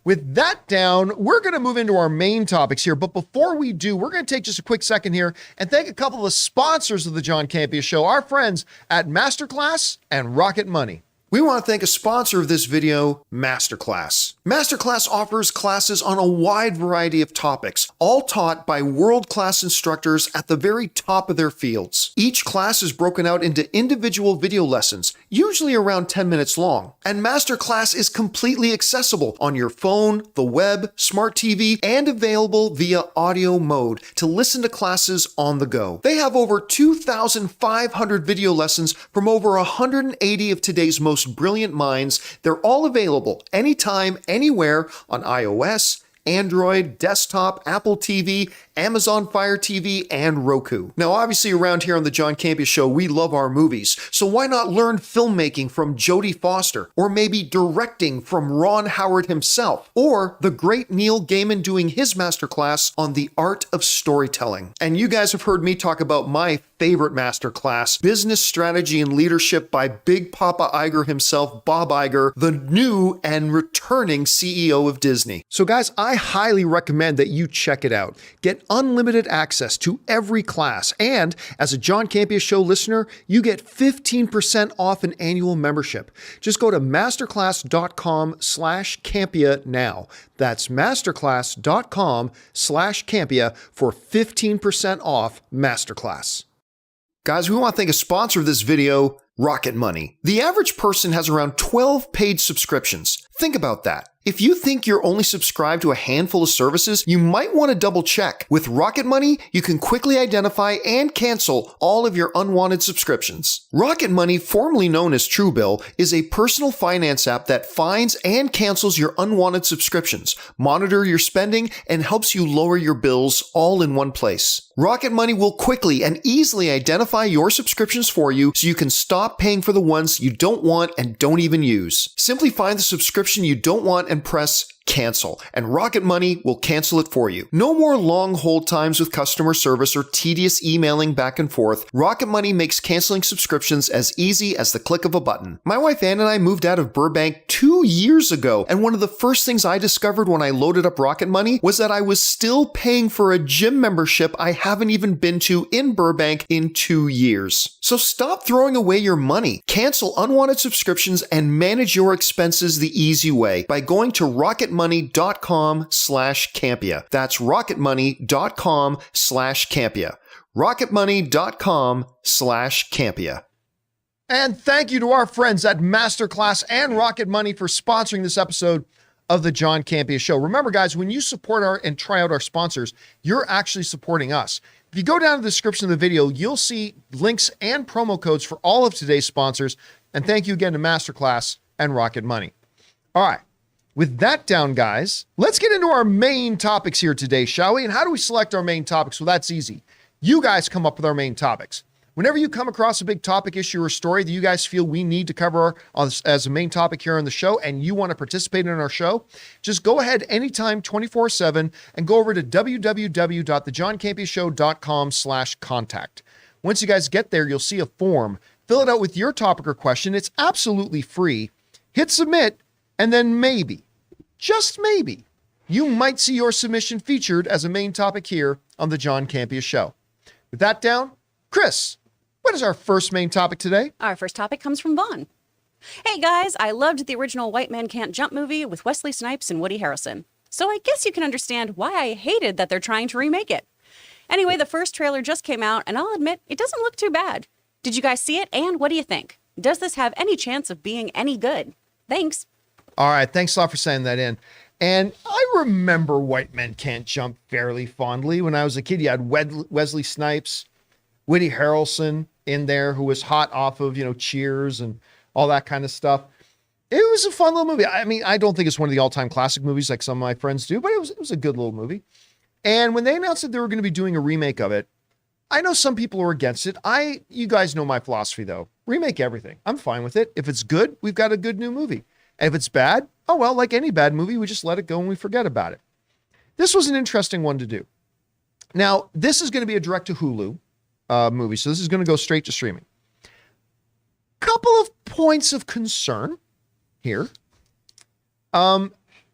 With that down, we're going to move into our main topics here. But before we do, we're going to take just a quick second here and thank a couple of sponsors of the John Campea Show, our friends at MasterClass and Rocket Money. We want to thank a sponsor of this video, MasterClass. MasterClass offers classes on a wide variety of topics, all taught by world-class instructors at the very top of their fields. Each class is broken out into individual video lessons, usually around 10 minutes long. And MasterClass is completely accessible on your phone, the web, smart TV, and available via audio mode to listen to classes on the go. They have over 2,500 video lessons from over 180 of today's most brilliant minds. They're all available anytime, anywhere on iOS, Android, desktop, Apple TV, Amazon Fire TV, and Roku. Now, obviously around here on the John Campea Show, we love our movies, so why not learn filmmaking from Jodie Foster, or maybe directing from Ron Howard himself, or the great Neil Gaiman doing his masterclass on the art of storytelling. And you guys have heard me talk about my favorite masterclass, Business Strategy and Leadership by Big Papa Iger himself, Bob Iger, the new and returning CEO of Disney. So guys, I highly recommend that you check it out. Get unlimited access to every class, and as a John Campea Show listener, you get 15% off an annual membership. Just go to masterclass.com/Campea now. That's masterclass.com/Campea for 15% off Masterclass. Guys, we want to thank a sponsor of this video, Rocket Money. The average person has around 12 paid subscriptions. Think about that. If you think you're only subscribed to a handful of services, you might want to double check. With Rocket Money, you can quickly identify and cancel all of your unwanted subscriptions. Rocket Money, formerly known as Truebill, is a personal finance app that finds and cancels your unwanted subscriptions, monitor your spending, and helps you lower your bills all in one place. Rocket Money will quickly and easily identify your subscriptions for you so you can stop paying for the ones you don't want and don't even use. Simply find the subscription you don't want and press cancel, and Rocket Money will cancel it for you. No more long hold times with customer service or tedious emailing back and forth. Rocket Money makes canceling subscriptions as easy as the click of a button. My wife Ann and I moved out of Burbank 2 years ago, and one of the first things I discovered when I loaded up Rocket Money was that I was still paying for a gym membership I haven't even been to in Burbank in 2 years. So stop throwing away your money. Cancel unwanted subscriptions and manage your expenses the easy way by going to rocketmoney.com/Campea. That's rocketmoney.com/Campea. rocketmoney.com/Campea. And thank you to our friends at MasterClass and Rocket Money for sponsoring this episode of the John Campea Show. Remember, guys, when you support and try out our sponsors, you're actually supporting us. If you go down to the description of the video, you'll see links and promo codes for all of today's sponsors. And thank you again to MasterClass and Rocket Money. All right. With that down, guys, let's get into our main topics here today, shall we? And how do we select our main topics? Well, that's easy. You guys come up with our main topics. Whenever you come across a big topic, issue, or story that you guys feel we need to cover as a main topic here on the show, and you want to participate in our show, just go ahead anytime, 24/7, and go over to www.thejohncampeashow.com/contact. Once you guys get there, you'll see a form. Fill it out with your topic or question. It's absolutely free. Hit submit, and then maybe, just maybe, you might see your submission featured as a main topic here on the John Campea Show. With that down, Chris, what is our first main topic today? Our first topic comes from Vaughn. Hey guys, I loved the original White Man Can't Jump movie with Wesley Snipes and Woody Harrelson. So I guess you can understand why I hated that they're trying to remake it. Anyway, the first trailer just came out, and I'll admit, it doesn't look too bad. Did you guys see it, and what do you think? Does this have any chance of being any good? Thanks. All right, thanks a lot for sending that in. And I remember White Men Can't Jump fairly fondly. When I was a kid, you had Wesley Snipes, Woody Harrelson in there, who was hot off of, Cheers and all that kind of stuff. It was a fun little movie. I mean, I don't think it's one of the all-time classic movies like some of my friends do, but it was a good little movie. And when they announced that they were going to be doing a remake of it, I know some people are against it. You guys know my philosophy, though. Remake everything. I'm fine with it. If it's good, we've got a good new movie. And if it's bad, oh well, like any bad movie, we just let it go and we forget about it. This was an interesting one to do. Now, this is going to be a direct-to-Hulu movie, so this is going to go straight to streaming. Couple of points of concern here.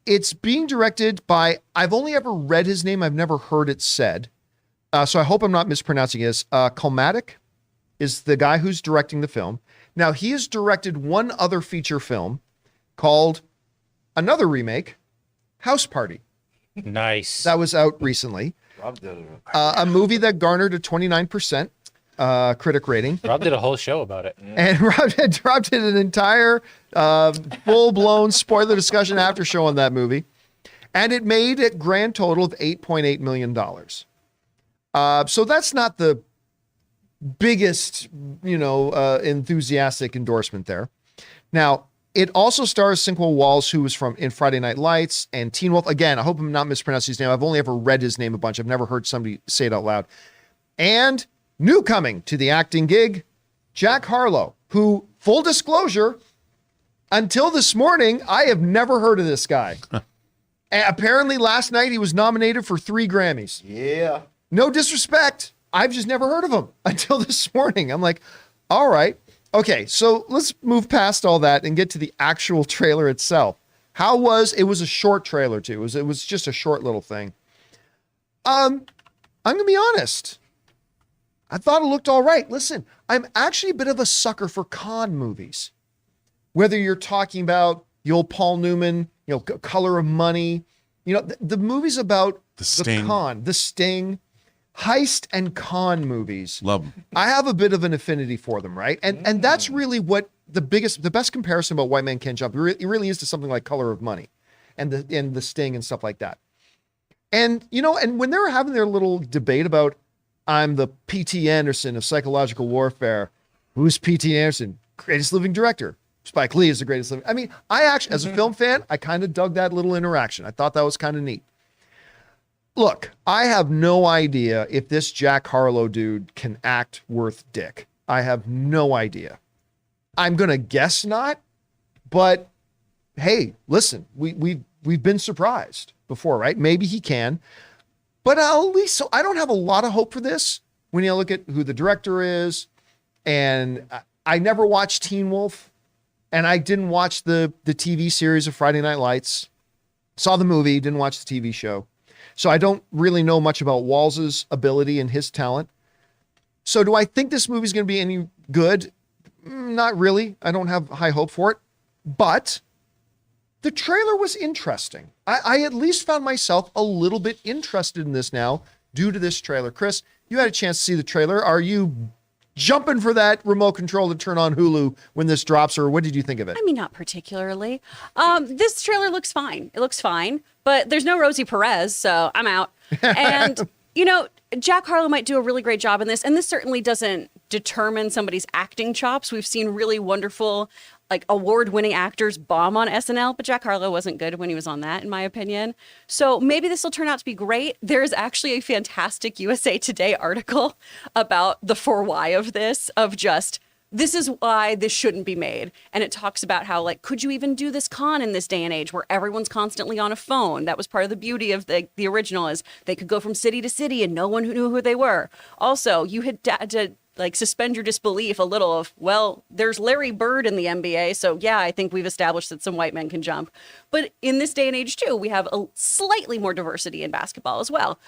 It's being directed by, I've only ever read his name, I've never heard it said. So I hope I'm not mispronouncing this. Kalmatic is the guy who's directing the film. Now, he has directed one other feature film called another remake, House Party. Nice. That was out recently. A movie that garnered a 29% critic rating. Rob did a whole show about it. And Rob did an entire full-blown spoiler discussion after show on that movie. And it made a grand total of $8.8 million. So that's not the biggest, enthusiastic endorsement there. Now, it also stars Sinqua Walls, who was in Friday Night Lights and Teen Wolf. Again, I hope I'm not mispronouncing his name. I've only ever read his name a bunch. I've never heard somebody say it out loud. And new coming to the acting gig, Jack Harlow, who, full disclosure, until this morning, I have never heard of this guy. And apparently last night he was nominated for 3 Grammys. Yeah. No disrespect. I've just never heard of him until this morning. I'm like, all right. Okay, so let's move past all that and get to the actual trailer itself. It was a short trailer too. It was just a short little thing. I'm going to be honest. I thought it looked all right. Listen, I'm actually a bit of a sucker for con movies. Whether you're talking about the old Paul Newman, Color of Money, the movies about the Sting, heist and con movies. Love them. I have a bit of an affinity for them, right? And that's really what the best comparison about White Man Can't Jump, it really is to something like Color of Money. and the sting and stuff like that. And, you know, and when they were having their little debate about, I'm the P.T. Anderson of psychological warfare. Who's P.T. Anderson? Greatest living director. Spike Lee is the greatest living. I mean, I actually, as a film fan, I kind of dug that little interaction. I thought that was kind of neat. Look, I have no idea if this Jack Harlow dude can act worth dick. I have no idea. I'm going to guess not, but hey, listen, we've been surprised before, right? Maybe he can, but at least, so I don't have a lot of hope for this when you look at who the director is. And I never watched Teen Wolf, and I didn't watch the TV series of Friday Night Lights. Saw the movie, didn't watch the TV show. So I don't really know much about Walls's ability and his talent. So do I think this movie's going to be any good? Not really. I don't have high hope for it. But the trailer was interesting. I at least found myself a little bit interested in this now due to this trailer. Chris, you had a chance to see the trailer. Are you jumping for that remote control to turn on Hulu when this drops, or what did you think of it? I mean, not particularly. This trailer looks fine. It looks fine, but there's no Rosie Perez, so I'm out. And, you know, Jack Harlow might do a really great job in this, and this certainly doesn't determine somebody's acting chops. We've seen really wonderful, like, award-winning actors bomb on SNL, but Jack Harlow wasn't good when he was on that, in my opinion. So maybe this will turn out to be great. There's actually a fantastic USA Today article about the for why of this, of just, this is why this shouldn't be made. And it talks about how, like, could you even do this con in this day and age where everyone's constantly on a phone? That was part of the beauty of the original, is they could go from city to city and no one knew who they were. Also, you had to like suspend your disbelief a little of, well, there's Larry Bird in the NBA. So yeah, I think we've established that some white men can jump. But in this day and age too, we have a slightly more diversity in basketball as well.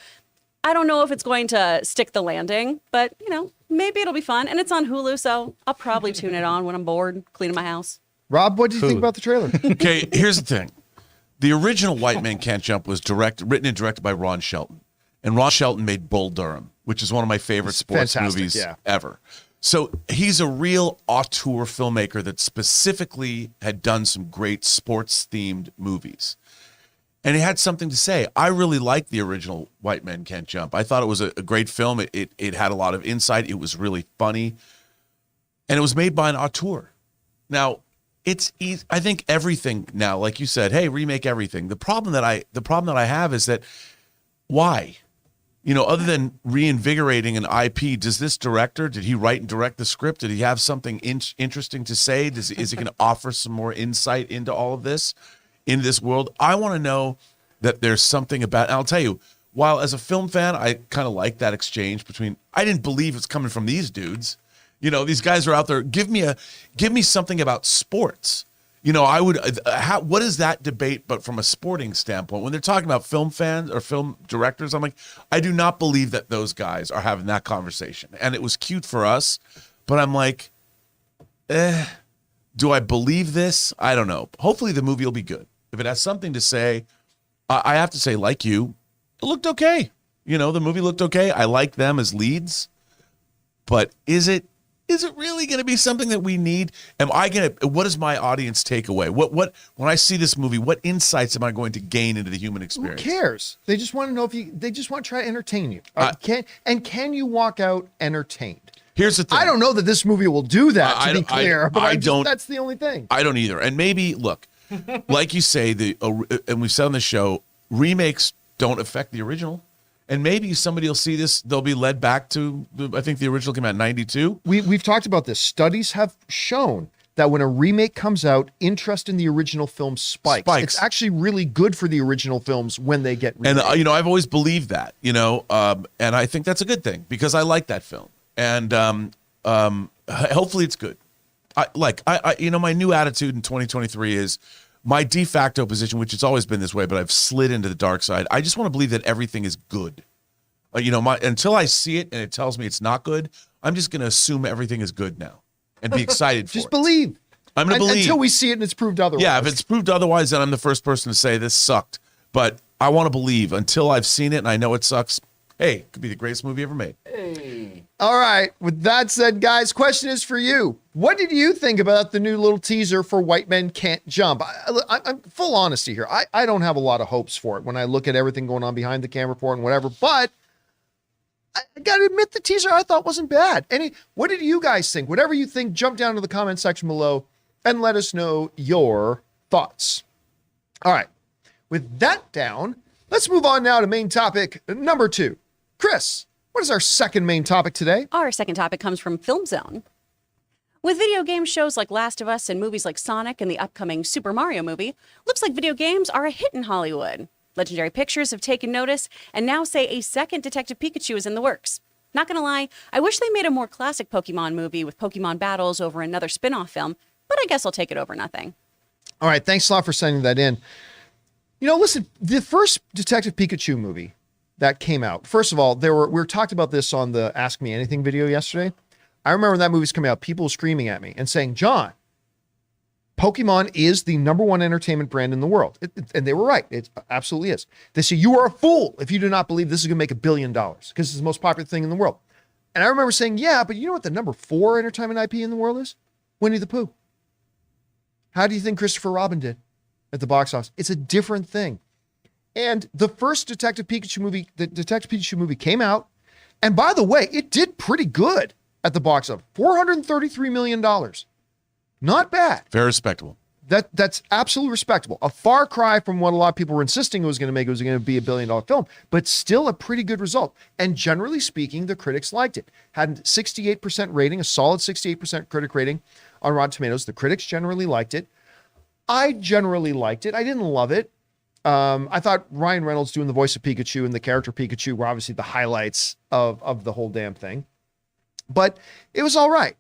I don't know if it's going to stick the landing, but you know, maybe it'll be fun. And it's on Hulu, so I'll probably tune it on when I'm bored cleaning my house. Rob, what do you think about the trailer? Okay, here's the thing. The original White Men Can't Jump was written and directed by Ron Shelton. And Ron Shelton made Bull Durham, which is one of my favorite sports movies ever. So he's a real auteur filmmaker that specifically had done some great sports-themed movies. And he had something to say. I really liked the original White Men Can't Jump. I thought it was a great film. It had a lot of insight. It was really funny. And it was made by an auteur. Now, it's easy. I think everything now, like you said, hey, remake everything. The problem that I have is that why? You know, other than reinvigorating an IP, does this director, did he write and direct the script? Did he have something interesting to say? Is he going to offer some more insight into all of this, in this world? I want to know that there's something about, and I'll tell you, while as a film fan, I kind of like that exchange between, I didn't believe it's coming from these dudes. You know, these guys are out there. Give me something about sports. You know, I would. What is that debate? But from a sporting standpoint, when they're talking about film fans or film directors, I'm like, I do not believe that those guys are having that conversation. And it was cute for us, but I'm like, do I believe this? I don't know. Hopefully, the movie will be good. If it has something to say, I have to say, like you, it looked okay. You know, the movie looked okay. I like them as leads, but is it really going to be something that we need? What is my audience takeaway? What when I see this movie, what insights am I going to gain into the human experience? Who cares? They just want to know they just want to try to entertain you. Can you walk out entertained? Here's the thing. I don't know that this movie will do that, to be clear, but that's the only thing. I don't either. And maybe, look, like you say, and we've said on the show, remakes don't affect the original. And maybe somebody will see this, they'll be led back to, I think the original came out in 92. We've talked about this. Studies have shown that when a remake comes out, interest in the original film spikes. It's actually really good for the original films when they get remade. And, you know, I've always believed that, you know, and I think that's a good thing because I like that film. And hopefully it's good. You know, my new attitude in 2023 is my de facto position, which has always been this way, but I've slid into the dark side. I just want to believe that everything is good. You know, until I see it and it tells me it's not good, I'm just going to assume everything is good now and be excited for it. Just believe. I'm going to believe. Until we see it and it's proved otherwise. Yeah, if it's proved otherwise, then I'm the first person to say this sucked. But I want to believe until I've seen it and I know it sucks. Hey, it could be the greatest movie ever made. Hey. All right. With that said, guys, question is for you. What did you think about the new little teaser for White Men Can't Jump? I'm full honesty here. I don't have a lot of hopes for it when I look at everything going on behind the camera report and whatever, but I got to admit the teaser I thought wasn't bad. What did you guys think? Whatever you think, jump down to the comment section below and let us know your thoughts. All right. With that down, let's move on now to main topic number 2. Chris, what is our second main topic today? Our second topic comes from Film Zone. With video game shows like Last of Us and movies like Sonic and the upcoming Super Mario movie, looks like video games are a hit in Hollywood. Legendary Pictures have taken notice and now say a second Detective Pikachu is in the works. Not gonna lie, I wish they made a more classic Pokemon movie with Pokemon battles over another spin-off film, but I guess I'll take it over nothing. All right, thanks a lot for sending that in. Listen, the first Detective Pikachu movie that came out, first of all, we talked about this on the Ask Me Anything video yesterday. I remember when that movie's coming out, people screaming at me and saying, John, Pokemon is the number one entertainment brand in the world. And they were right. It absolutely is. They say, you are a fool if you do not believe this is going to make $1 billion because it's the most popular thing in the world. And I remember saying, yeah, but you know what the number 4 entertainment IP in the world is? Winnie the Pooh. How do you think Christopher Robin did at the box office? It's a different thing. And the first Detective Pikachu movie came out. And by the way, it did pretty good at the box office. $433 million. Not bad. Very respectable. That's absolutely respectable. A far cry from what a lot of people were insisting it was going to make. It was going to be $1 billion film, but still a pretty good result. And generally speaking, the critics liked it. Had a 68% rating, a solid 68% critic rating on Rotten Tomatoes. The critics generally liked it. I generally liked it. I didn't love it. I thought Ryan Reynolds doing the voice of Pikachu and the character Pikachu were obviously the highlights of the whole damn thing. But it was all right.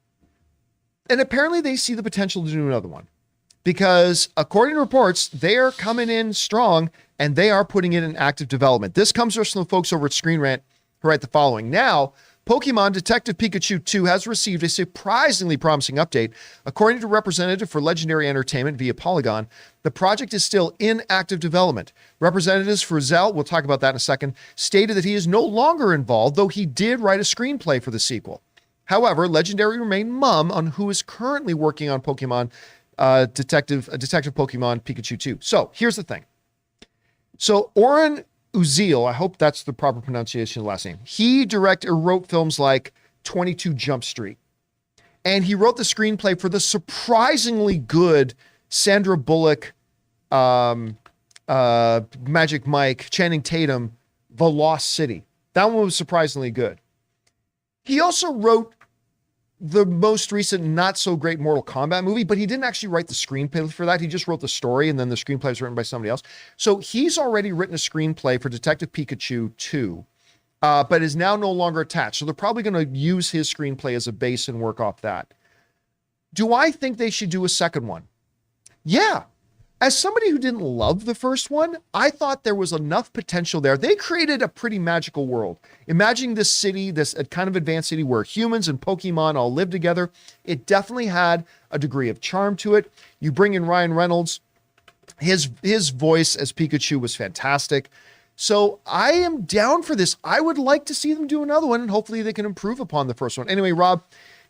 And apparently they see the potential to do another one. Because according to reports, they are coming in strong and they are putting it in active development. This comes from the folks over at Screen Rant who write the following. Now, Pokemon Detective Pikachu 2 has received a surprisingly promising update. According to a representative for Legendary Entertainment via Polygon, the project is still in active development. Representatives for Zell, we'll talk about that in a second, stated that he is no longer involved, though he did write a screenplay for the sequel. However, Legendary remained mum on who is currently working on Pokemon Detective Pokemon Pikachu 2. So here's the thing. So Oren Uziel, I hope that's the proper pronunciation of the last name. He wrote films like 22 Jump Street. And he wrote the screenplay for the surprisingly good Sandra Bullock, Magic Mike, Channing Tatum, The Lost City. That one was surprisingly good. He also wrote the most recent not so great Mortal Kombat movie, but he didn't actually write the screenplay for that. He just wrote the story and then the screenplay was written by somebody else. So he's already written a screenplay for Detective Pikachu 2, but is now no longer attached. So they're probably going to use his screenplay as a base and work off that. Do I think they should do a second one? Yeah. As somebody who didn't love the first one, I thought there was enough potential there. They created a pretty magical world. Imagining this city, this kind of advanced city where humans and Pokemon all live together. It definitely had a degree of charm to it. You bring in Ryan Reynolds. His voice as Pikachu was fantastic. So I am down for this. I would like to see them do another one, and hopefully they can improve upon the first one. Anyway, Rob,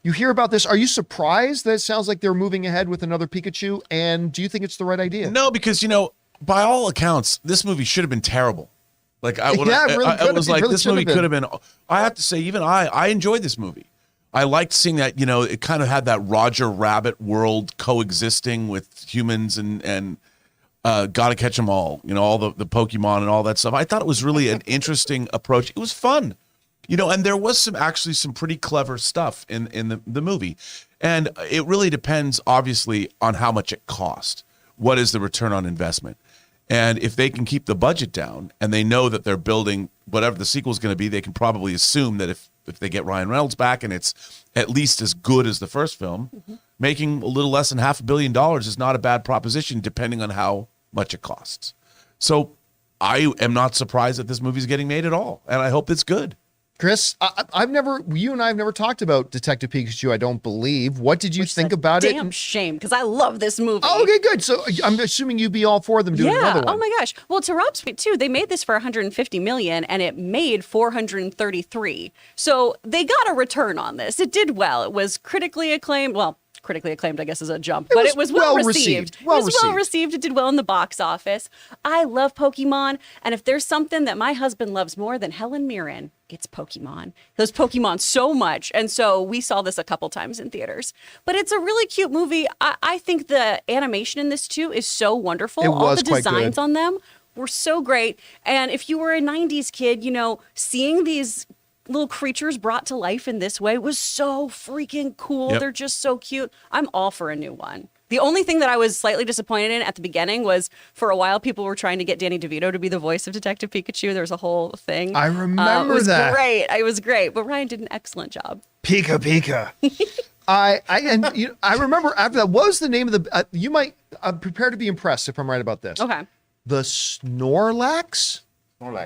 you hear about this. Are you surprised that it sounds like they're moving ahead with another Pikachu? And do you think it's the right idea? No, because, by all accounts, this movie should have been terrible. Like, I this movie could have been. I have to say, even I enjoyed this movie. I liked seeing that, it kind of had that Roger Rabbit world coexisting with humans and Gotta Catch 'Em All, all the Pokemon and all that stuff. I thought it was really an interesting approach. It was fun. And there was some pretty clever stuff in the movie. And it really depends, obviously, on how much it cost. What is the return on investment? And if they can keep the budget down and they know that they're building whatever the sequel is going to be, they can probably assume that if they get Ryan Reynolds back and it's at least as good as the first film, making a little less than $500 million is not a bad proposition, depending on how much it costs. So I am not surprised that this movie is getting made at all. And I hope it's good. Chris, you and I have never talked about Detective Pikachu, I don't believe. What did you think about it? Damn shame, because I love this movie. Oh, okay, good. So I'm assuming you'd be all for them doing another one. Oh my gosh. Well, to Rob's point too, they made this for 150 million and it made 433. So they got a return on this. It did well. It was critically acclaimed. Well, critically acclaimed, I guess, is a jump, but it was well received. It was well received. It did well in the box office. I love Pokemon, and if there's something that my husband loves more than Helen Mirren, it's Pokemon. He loves Pokemon so much, and so we saw this a couple times in theaters. But it's a really cute movie. I think the animation in this too is so wonderful. All the designs on them were so great. And if you were a 90s kid, you know, seeing these little creatures brought to life in this way was so freaking cool. Yep. They're just so cute. I'm all for a new one. The only thing that I was slightly disappointed in at the beginning was for a while people were trying to get Danny DeVito to be the voice of Detective Pikachu. There was a whole thing. I remember that. Great. It was great. But Ryan did an excellent job. Pika Pika. I remember after that. What was the name of the? I'm prepared to be impressed if I'm right about this. Okay. The Snorlax. Snorlax.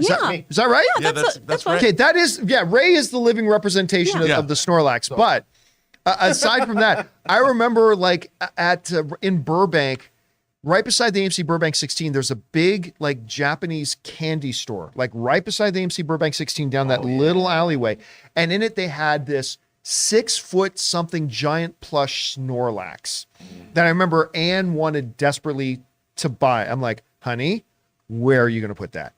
Is that right? Yeah, that's right. Okay, that is, Ray is the living representation of the Snorlax. But aside from that, I remember like in Burbank, right beside the AMC Burbank 16, there's a big like Japanese candy store, like right beside the AMC Burbank 16 down that little alleyway. And in it, they had this 6-foot something giant plush Snorlax that I remember Anne wanted desperately to buy. I'm like, honey, where are you going to put that?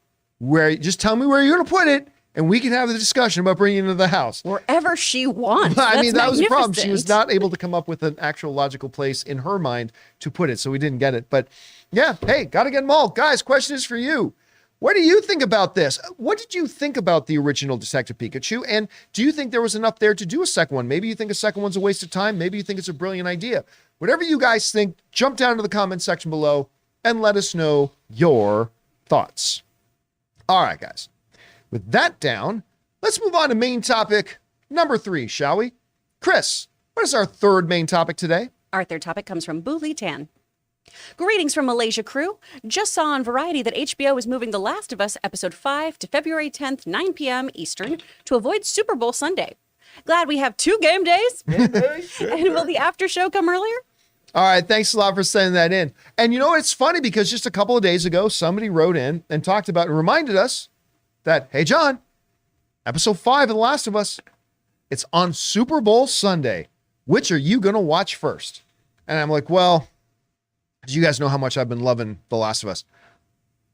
Just tell me where you're going to put it, and we can have a discussion about bringing it into the house. Wherever she wants. I mean, that was the problem. She magnificent. was not able to come up with an actual logical place in her mind to put it, so we didn't get it. But yeah, hey, got to get them all. Guys, question is for you. What do you think about this? What did you think about the original Detective Pikachu? And do you think there was enough there to do a second one? Maybe you think a second one's a waste of time. Maybe you think it's a brilliant idea. Whatever you guys think, jump down to the comment section below and let us know your thoughts. All right, guys. With that down, let's move on to main topic number 3, shall we? Chris, what is our third main topic today? Our third topic comes from Buli Tan. Greetings from Malaysia crew. Just saw on Variety that HBO is moving The Last of Us episode 5 to February 10th, 9 p.m. Eastern to avoid Super Bowl Sunday. Glad we have 2 game days. And will the after show come earlier? All right, thanks a lot for sending that in. And you know what? It's funny because just a couple of days ago, somebody wrote in and talked about and reminded us that, hey, John, episode 5 of The Last of Us, it's on Super Bowl Sunday. Which are you going to watch first? And I'm like, well, as you guys know how much I've been loving The Last of Us,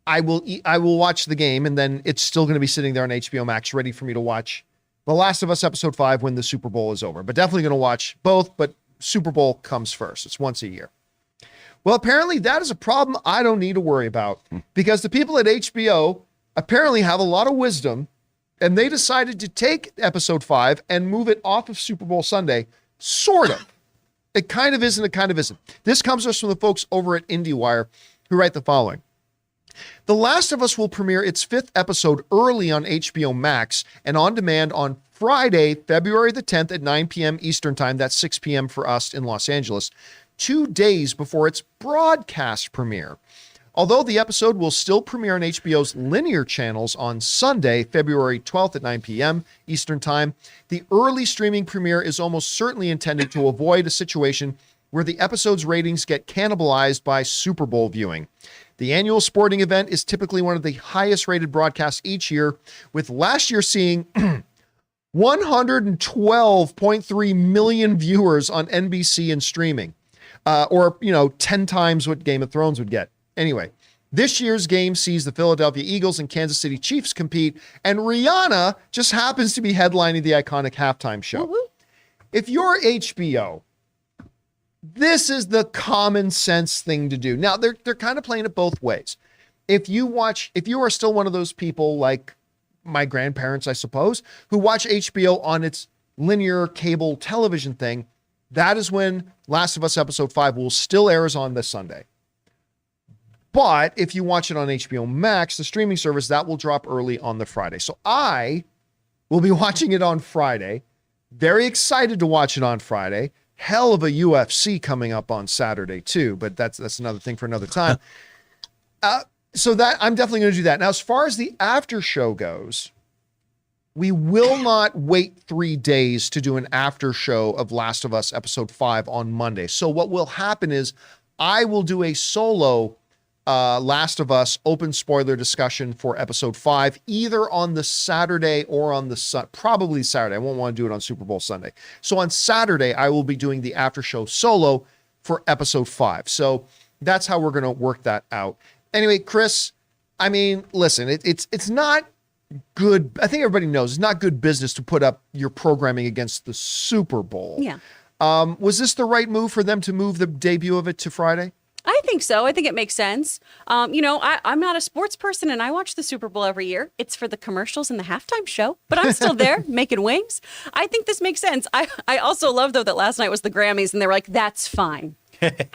I will watch the game, and then it's still going to be sitting there on HBO Max ready for me to watch The Last of Us episode 5 when the Super Bowl is over. But definitely going to watch both, but Super Bowl comes first. It's once a year. Well, apparently that is a problem I don't need to worry about because the people at HBO apparently have a lot of wisdom, and they decided to take episode 5 and move it off of Super Bowl Sunday, sort of. It kind of is and it kind of isn't. This comes to us from the folks over at IndieWire who write the following. The Last of Us will premiere its 5th episode early on HBO Max and on demand on Friday, February the 10th at 9 p.m. Eastern Time. That's 6 p.m. for us in Los Angeles, 2 days before its broadcast premiere. Although the episode will still premiere on HBO's linear channels on Sunday, February 12th at 9 p.m. Eastern Time, the early streaming premiere is almost certainly intended to avoid a situation where the episode's ratings get cannibalized by Super Bowl viewing. The annual sporting event is typically one of the highest rated broadcasts each year, with last year seeing 112.3 million viewers on NBC and streaming, or 10 times what Game of Thrones would get. Anyway, this year's game sees the Philadelphia Eagles and Kansas City Chiefs compete, and Rihanna just happens to be headlining the iconic halftime show. Woo-hoo. If you're HBO, this is the common sense thing to do. Now, they're kind of playing it both ways. If you are still one of those people like my grandparents, I suppose, who watch HBO on its linear cable television thing, that is when Last of Us episode 5 will still air on this Sunday. But if you watch it on HBO Max, the streaming service, that will drop early on the Friday. So I will be watching it on Friday. Very excited to watch it on Friday. Hell of a UFC coming up on Saturday too, but that's another thing for another time. So that I'm definitely going to do that. Now, as far as the after show goes, we will not wait 3 days to do an after show of Last of Us episode 5 on Monday. So what will happen is I will do a solo Last of Us open spoiler discussion for episode 5, either on the Saturday or on the probably Saturday. I won't want to do it on Super Bowl Sunday. So on Saturday, I will be doing the after show solo for episode 5. So that's how we're going to work that out. Anyway, Chris, I mean, listen, it's not good. I think everybody knows it's not good business to put up your programming against the Super Bowl. Yeah. Was this the right move for them to move the debut of it to Friday? I think so. I think it makes sense. I'm not a sports person and I watch the Super Bowl every year. It's for the commercials and the halftime show, but I'm still there making wings. I think this makes sense. I also love, though, that last night was the Grammys and they were like, that's fine.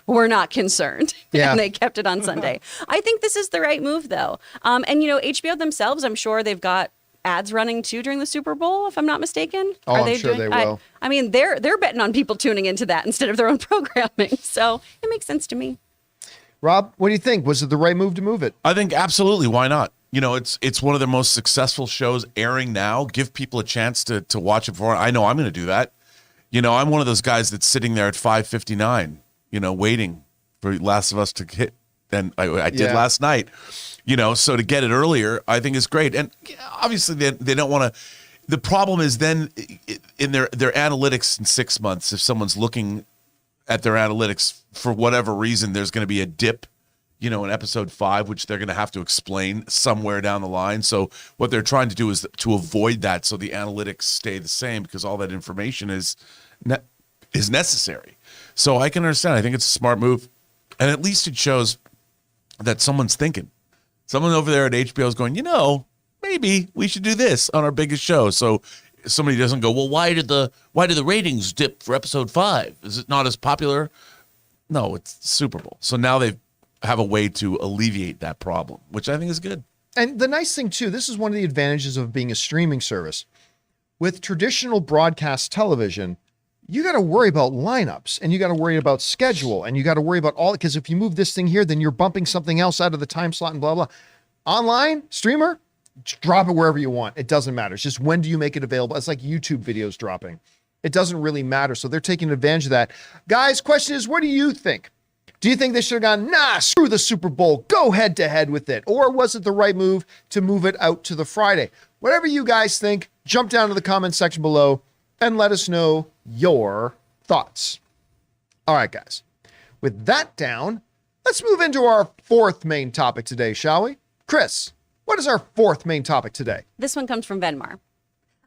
We're not concerned. Yeah. And they kept it on Sunday. I think this is the right move, though. And, HBO themselves, I'm sure they've got ads running too during the Super Bowl, if I'm not mistaken. Oh, I'm sure they will. I mean, they're betting on people tuning into that instead of their own programming. So it makes sense to me. Rob, what do you think? Was it the right move to move it? I think absolutely. Why not? It's one of their most successful shows airing now. Give people a chance to watch it for. I know I'm going to do that. I'm one of those guys that's sitting there at 5:59, waiting for Last of Us to hit. And I did last night. So to get it earlier, I think is great. And obviously they don't want to. The problem is then in their analytics in 6 months, if someone's looking at their analytics for whatever reason, there's going to be a dip, in episode 5, which they're going to have to explain somewhere down the line. So what they're trying to do is to avoid that, so the analytics stay the same, because all that information is necessary. So I can understand. I think it's a smart move, and at least it shows that someone's thinking. Someone over there at HBO is going, maybe we should do this on our biggest show. So somebody doesn't go, well, why did the ratings dip for episode 5? Is it not as popular? No, it's Super Bowl. So now they have a way to alleviate that problem, which I think is good. And the nice thing too, this is one of the advantages of being a streaming service. With traditional broadcast television, you got to worry about lineups, and you got to worry about schedule, and you got to worry about all, because if you move this thing here, then you're bumping something else out of the time slot and blah, blah. Online, streamer, drop it wherever you want. It doesn't matter. It's just, when do you make it available? It's like YouTube videos dropping. It doesn't really matter. So they're taking advantage of that. Guys, question is, what do you think? Do you think they should have gone, nah, screw the Super Bowl, go head to head with it? Or was it the right move to move it out to the Friday? Whatever you guys think, jump down to the comment section below and let us know your thoughts. All right, guys. With that down, let's move into our fourth main topic today, shall we? Chris, what is our fourth main topic today? This one comes from Venmar.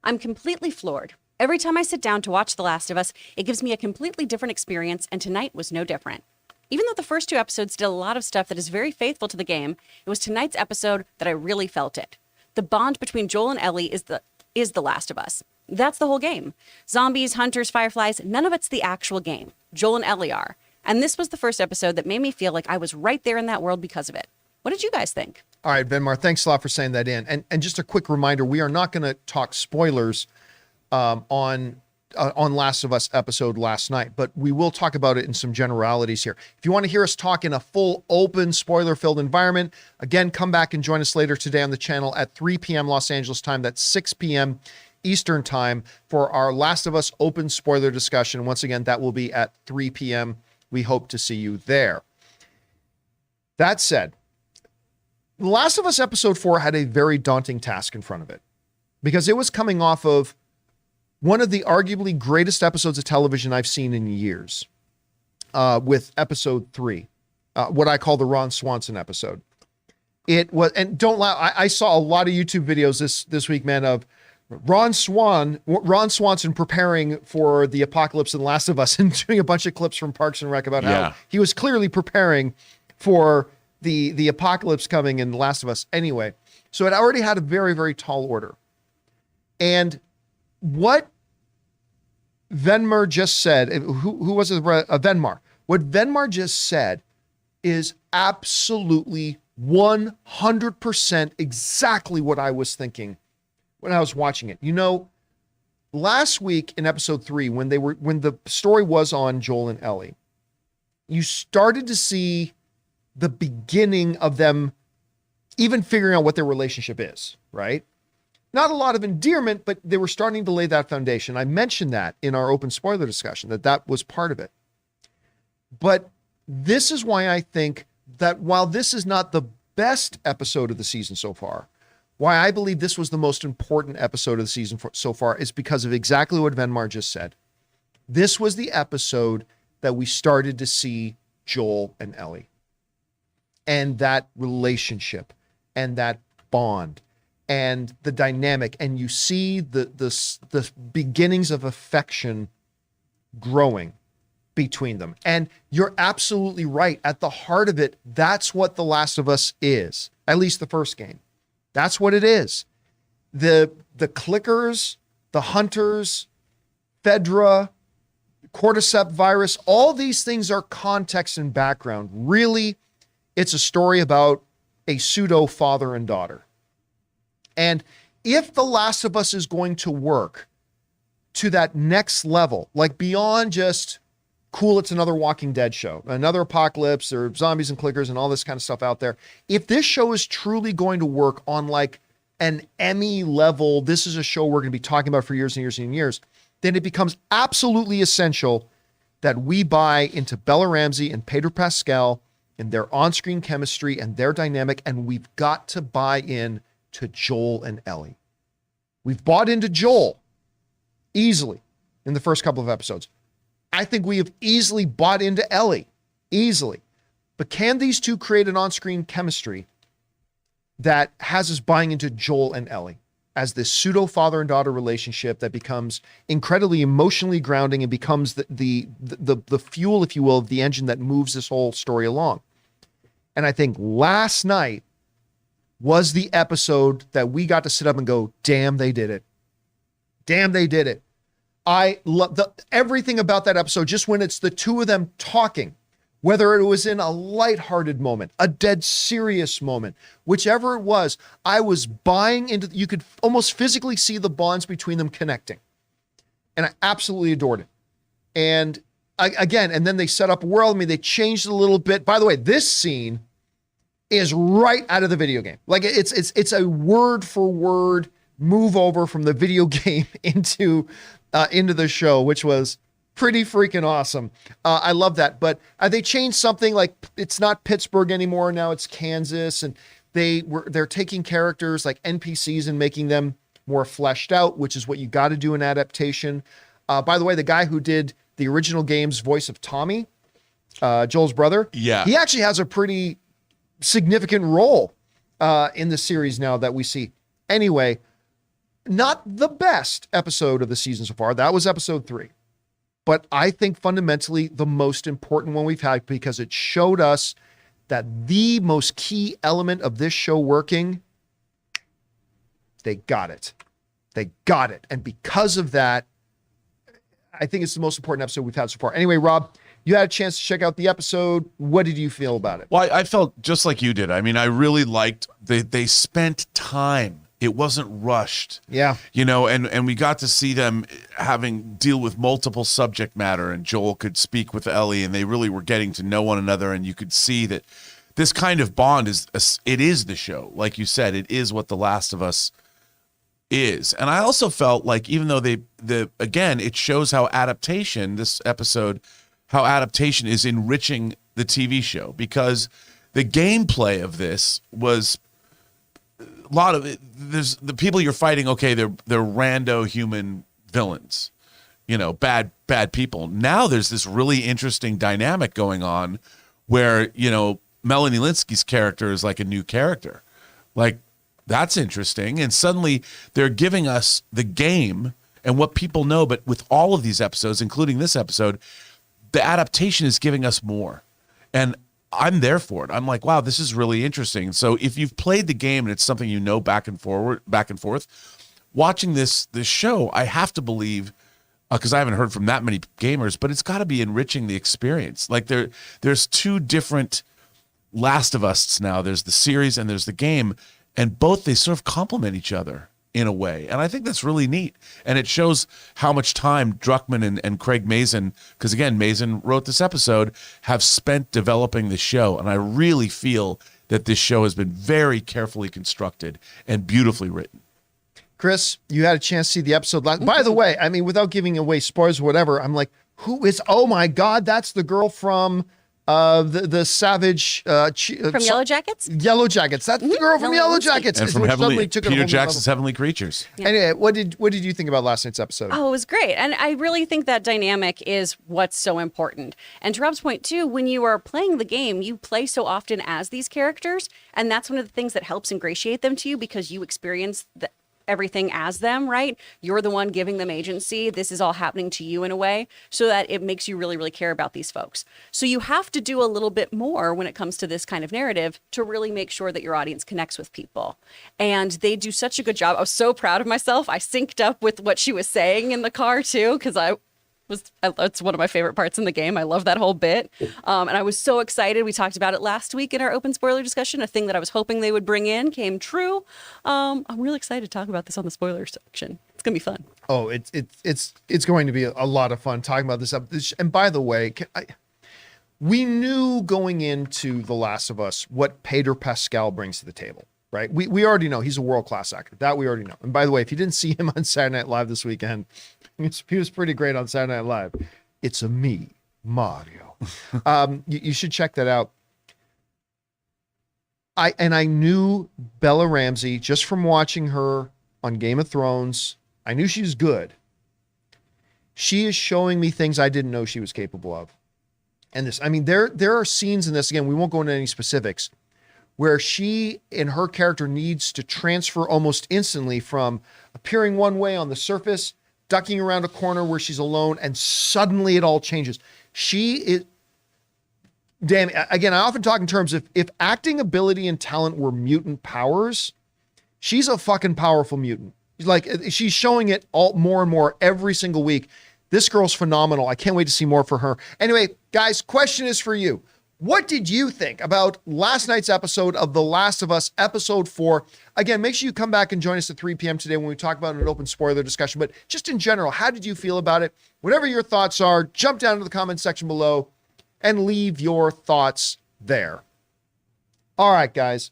I'm completely floored. Every time I sit down to watch The Last of Us, it gives me a completely different experience, and tonight was no different. Even though the first 2 episodes did a lot of stuff that is very faithful to the game, it was tonight's episode that I really felt it. The bond between Joel and Ellie is the Last of Us. That's the whole game. Zombies, hunters, fireflies, none of it's the actual game. Joel and Ellie are. And this was the first episode that made me feel like I was right there in that world because of it. What did you guys think? All right, Venmar, thanks a lot for saying that in. And just a quick reminder, we are not going to talk spoilers on Last of Us episode last night, but we will talk about it in some generalities here. If you want to hear us talk in a full, open, spoiler-filled environment, again, come back and join us later today on the channel at 3 p.m. Los Angeles time. That's 6 p.m. Eastern time for our Last of Us open spoiler discussion. Once again, that will be at 3 p.m. We hope to see you there. That said, The Last of Us episode 4 had a very daunting task in front of it, because it was coming off of one of the arguably greatest episodes of television I've seen in years, with episode 3, what I call the Ron Swanson episode. It was, and don't laugh, I saw a lot of YouTube videos this week, man, of Ron Swanson preparing for the apocalypse in Last of Us, and doing a bunch of clips from Parks and Rec about how he was clearly preparing for the apocalypse coming in The Last of Us anyway. So it already had a very, very tall order. And what Venmar just said, who was it? Venmar. What Venmar just said is absolutely 100% exactly what I was thinking when I was watching it. Last week in episode 3, when the story was on Joel and Ellie, you started to see the beginning of them even figuring out what their relationship is, right? not a lot of endearment, but they were starting to lay that foundation. I mentioned that in our open spoiler discussion, that was part of it. But this is why I think that while this is not the best episode of the season so far, why I believe this was the most important episode of the season so far is because of exactly what Venmar just said. This was the episode that we started to see Joel and Ellie and that relationship and that bond and the dynamic. And you see the beginnings of affection growing between them. And you're absolutely right. At the heart of it, that's what The Last of Us is, at least the first game. That's what it is. The clickers, the hunters, Fedra, cordyceps virus, all these things are context and background. Really, it's a story about a pseudo father and daughter. And if The Last of Us is going to work to that next level, like beyond just cool, it's another Walking Dead show, another apocalypse, or zombies and clickers and all this kind of stuff out there. If this show is truly going to work on like an Emmy level, this is a show we're going to be talking about for years and years and years, then it becomes absolutely essential that we buy into Bella Ramsey and Pedro Pascal and their on-screen chemistry and their dynamic. And we've got to buy in to Joel and Ellie. We've bought into Joel easily in the first couple of episodes. I think we have easily bought into Ellie, easily. But can these two create an on-screen chemistry that has us buying into Joel and Ellie as this pseudo father and daughter relationship that becomes incredibly emotionally grounding and becomes the fuel, if you will, of the engine that moves this whole story along? And I think last night was the episode that we got to sit up and go, damn, they did it. Damn, they did it. I love everything about that episode, just when it's the two of them talking, whether it was in a lighthearted moment, a dead serious moment, whichever it was, I was buying into, you could almost physically see the bonds between them connecting. And I absolutely adored it. And and then they set up a world. I mean, they changed it a little bit. By the way, this scene is right out of the video game. Like it's a word for word move over from the video game into the show, which was pretty freaking awesome. I love that. But they changed something, like it's not Pittsburgh anymore. Now it's Kansas. And they're taking characters like NPCs and making them more fleshed out, which is what you got to do in adaptation. By the way, the guy who did the original game's voice of Tommy, Joel's brother, he actually has a pretty significant role in the series now that we see. Anyway, not the best episode of the season so far. That was episode 3. But I think fundamentally the most important one we've had, because it showed us that the most key element of this show working, they got it. They got it. And because of that, I think it's the most important episode we've had so far. Anyway, Rob, you had a chance to check out the episode. What did you feel about it? Well, I felt just like you did. I mean, I really liked they spent time. It wasn't rushed. Yeah. You know, and we got to see them having deal with multiple subject matter, and Joel could speak with Ellie, and they really were getting to know one another, and you could see that this kind of bond is the show. Like you said, it is what The Last of Us is. And I also felt like, even though again, it shows how this episode, how adaptation is enriching the TV show, because the gameplay of this was a lot of it. There's the people you're fighting. Okay, they're rando human villains, you know, bad people. Now there's this really interesting dynamic going on where, you know, Melanie Linsky's character is like a new character. Like, that's interesting. And suddenly they're giving us the game and what people know, but with all of these episodes, including this episode, the adaptation is giving us more. And I'm there for it. I'm like, wow, this is really interesting. So if you've played the game and it's something you know back and forth, watching this show, I have to believe, because I haven't heard from that many gamers, but it's got to be enriching the experience. Like there's two different Last of Us now. There's the series and there's the game, and both, they sort of complement each other in a way. And I think that's really neat. And it shows how much time Druckmann and Craig Mazin, because again, Mazin wrote this episode, have spent developing the show. And I really feel that this show has been very carefully constructed and beautifully written. Chris, you had a chance to see the episode last. By the way, I mean, without giving away spoilers or whatever, I'm like, who is, oh my God, that's the girl from the Savage From Yellow Jackets? Yellow Jackets. That's the girl from Helen Yellow Lindsay. Jackets. And Is from what suddenly Heavenly, took it a Peter whole new Jackson's level. Heavenly Creatures. Anyway, what did you think about last night's episode? Oh, it was great. And I really think that dynamic is what's so important. And to Rob's point, too, when you are playing the game, you play so often as these characters. And that's one of the things that helps ingratiate them to you because you experience everything as them, right? You're the one giving them agency. This is all happening to you in a way so that it makes you really, really care about these folks. So you have to do a little bit more when it comes to this kind of narrative to really make sure that your audience connects with people. And they do such a good job. I was so proud of myself. I synced up with what she was saying in the car too, because it's one of my favorite parts in the game. I love that whole bit. And I was so excited. We talked about it last week in our open spoiler discussion. A thing that I was hoping they would bring in came true. I'm really excited to talk about this on the spoiler section. It's going to be fun. Oh, it's going to be a lot of fun talking about this. And by the way, we knew going into The Last of Us what Pedro Pascal brings to the table, right? We already know he's a world-class actor. That we already know. And by the way, if you didn't see him on Saturday Night Live this weekend, he was pretty great on Saturday Night Live. It's a me, Mario. You should check that out. I knew Bella Ramsey just from watching her on Game of Thrones. I knew she was good. She is showing me things I didn't know she was capable of. And this, I mean, there are scenes in this, again, we won't go into any specifics, where she and her character needs to transfer almost instantly from appearing one way on the surface, ducking around a corner where she's alone, and suddenly it all changes. She is, damn, again, I often talk in terms of if acting ability and talent were mutant powers, she's a fucking powerful mutant. Like, she's showing it all more and more every single week. This girl's phenomenal. I can't wait to see more for her. Anyway, guys, question is for you. What did you think about last night's episode of The Last of Us, episode 4? Again, make sure you come back and join us at 3 p.m. today when we talk about an open spoiler discussion. But just in general, how did you feel about it? Whatever your thoughts are, jump down to the comment section below and leave your thoughts there. All right, guys.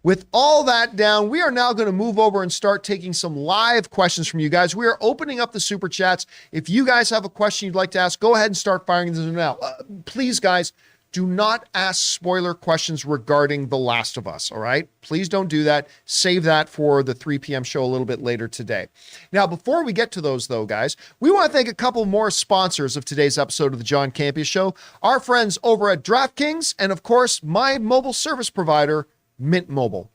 With all that down, we are now going to move over and start taking some live questions from you guys. We are opening up the super chats. If you guys have a question you'd like to ask, go ahead and start firing them now. Please, guys, do not ask spoiler questions regarding The Last of Us, all right? Please don't do that. Save that for the 3 p.m. show a little bit later today. Now, before we get to those, though, guys, we want to thank a couple more sponsors of today's episode of the John Campea Show, our friends over at DraftKings, and, of course, my mobile service provider, Mint Mobile.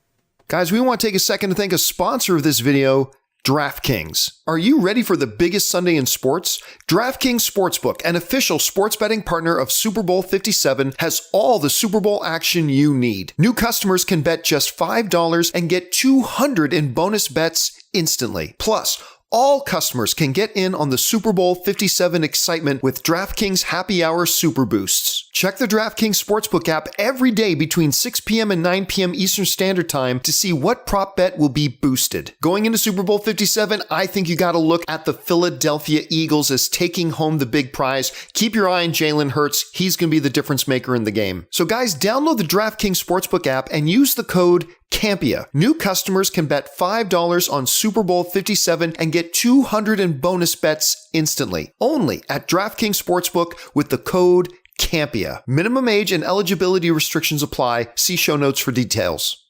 Guys, we want to take a second to thank a sponsor of this video, DraftKings. Are you ready for the biggest Sunday in sports? DraftKings Sportsbook, an official sports betting partner of Super Bowl 57, has all the Super Bowl action you need. New customers can bet just $5 and get $200 in bonus bets instantly. Plus, all customers can get in on the Super Bowl 57 excitement with DraftKings Happy Hour Super Boosts. Check the DraftKings Sportsbook app every day between 6 p.m. and 9 p.m. Eastern Standard Time to see what prop bet will be boosted. Going into Super Bowl 57, I think you got to look at the Philadelphia Eagles as taking home the big prize. Keep your eye on Jalen Hurts. He's going to be the difference maker in the game. So guys, download the DraftKings Sportsbook app and use the code Campea. New customers can bet $5 on Super Bowl 57 and get $200 in bonus bets instantly. Only at DraftKings Sportsbook with the code Campea. Minimum age and eligibility restrictions apply. See show notes for details.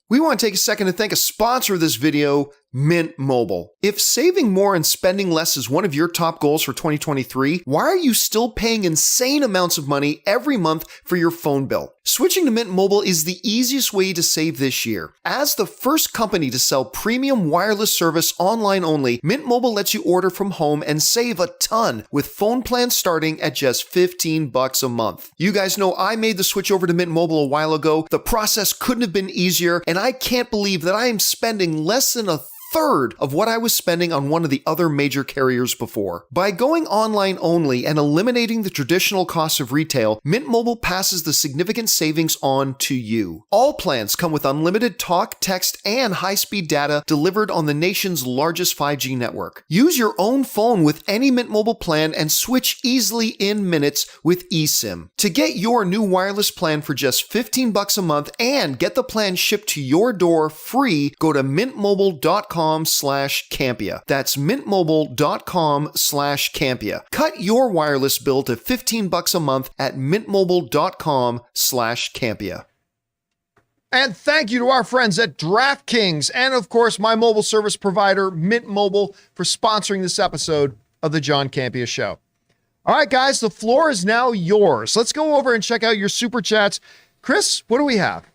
We want to take a second to thank a sponsor of this video, Mint Mobile. If saving more and spending less is one of your top goals for 2023, why are you still paying insane amounts of money every month for your phone bill? Switching to Mint Mobile is the easiest way to save this year. As the first company to sell premium wireless service online only, Mint Mobile lets you order from home and save a ton with phone plans starting at just $15 a month. You guys know I made the switch over to Mint Mobile a while ago. The process couldn't have been easier, and I can't believe that I am spending less than a third of what I was spending on one of the other major carriers before. By going online only and eliminating the traditional costs of retail, Mint Mobile passes the significant savings on to you. All plans come with unlimited talk, text, and high-speed data delivered on the nation's largest 5G network. Use your own phone with any Mint Mobile plan and switch easily in minutes with eSIM. To get your new wireless plan for just $15 a month and get the plan shipped to your door free, go to mintmobile.com mintmobile.com/Campea. That's mintmobile.com/Campea. Cut your wireless bill to $15 a month at mintmobile.com/Campea. And thank you to our friends at DraftKings and, of course, my mobile service provider, Mint Mobile, for sponsoring this episode of the John Campea Show. All right, guys, the floor is now yours. Let's go over and check out your super chats. Chris, what do we have?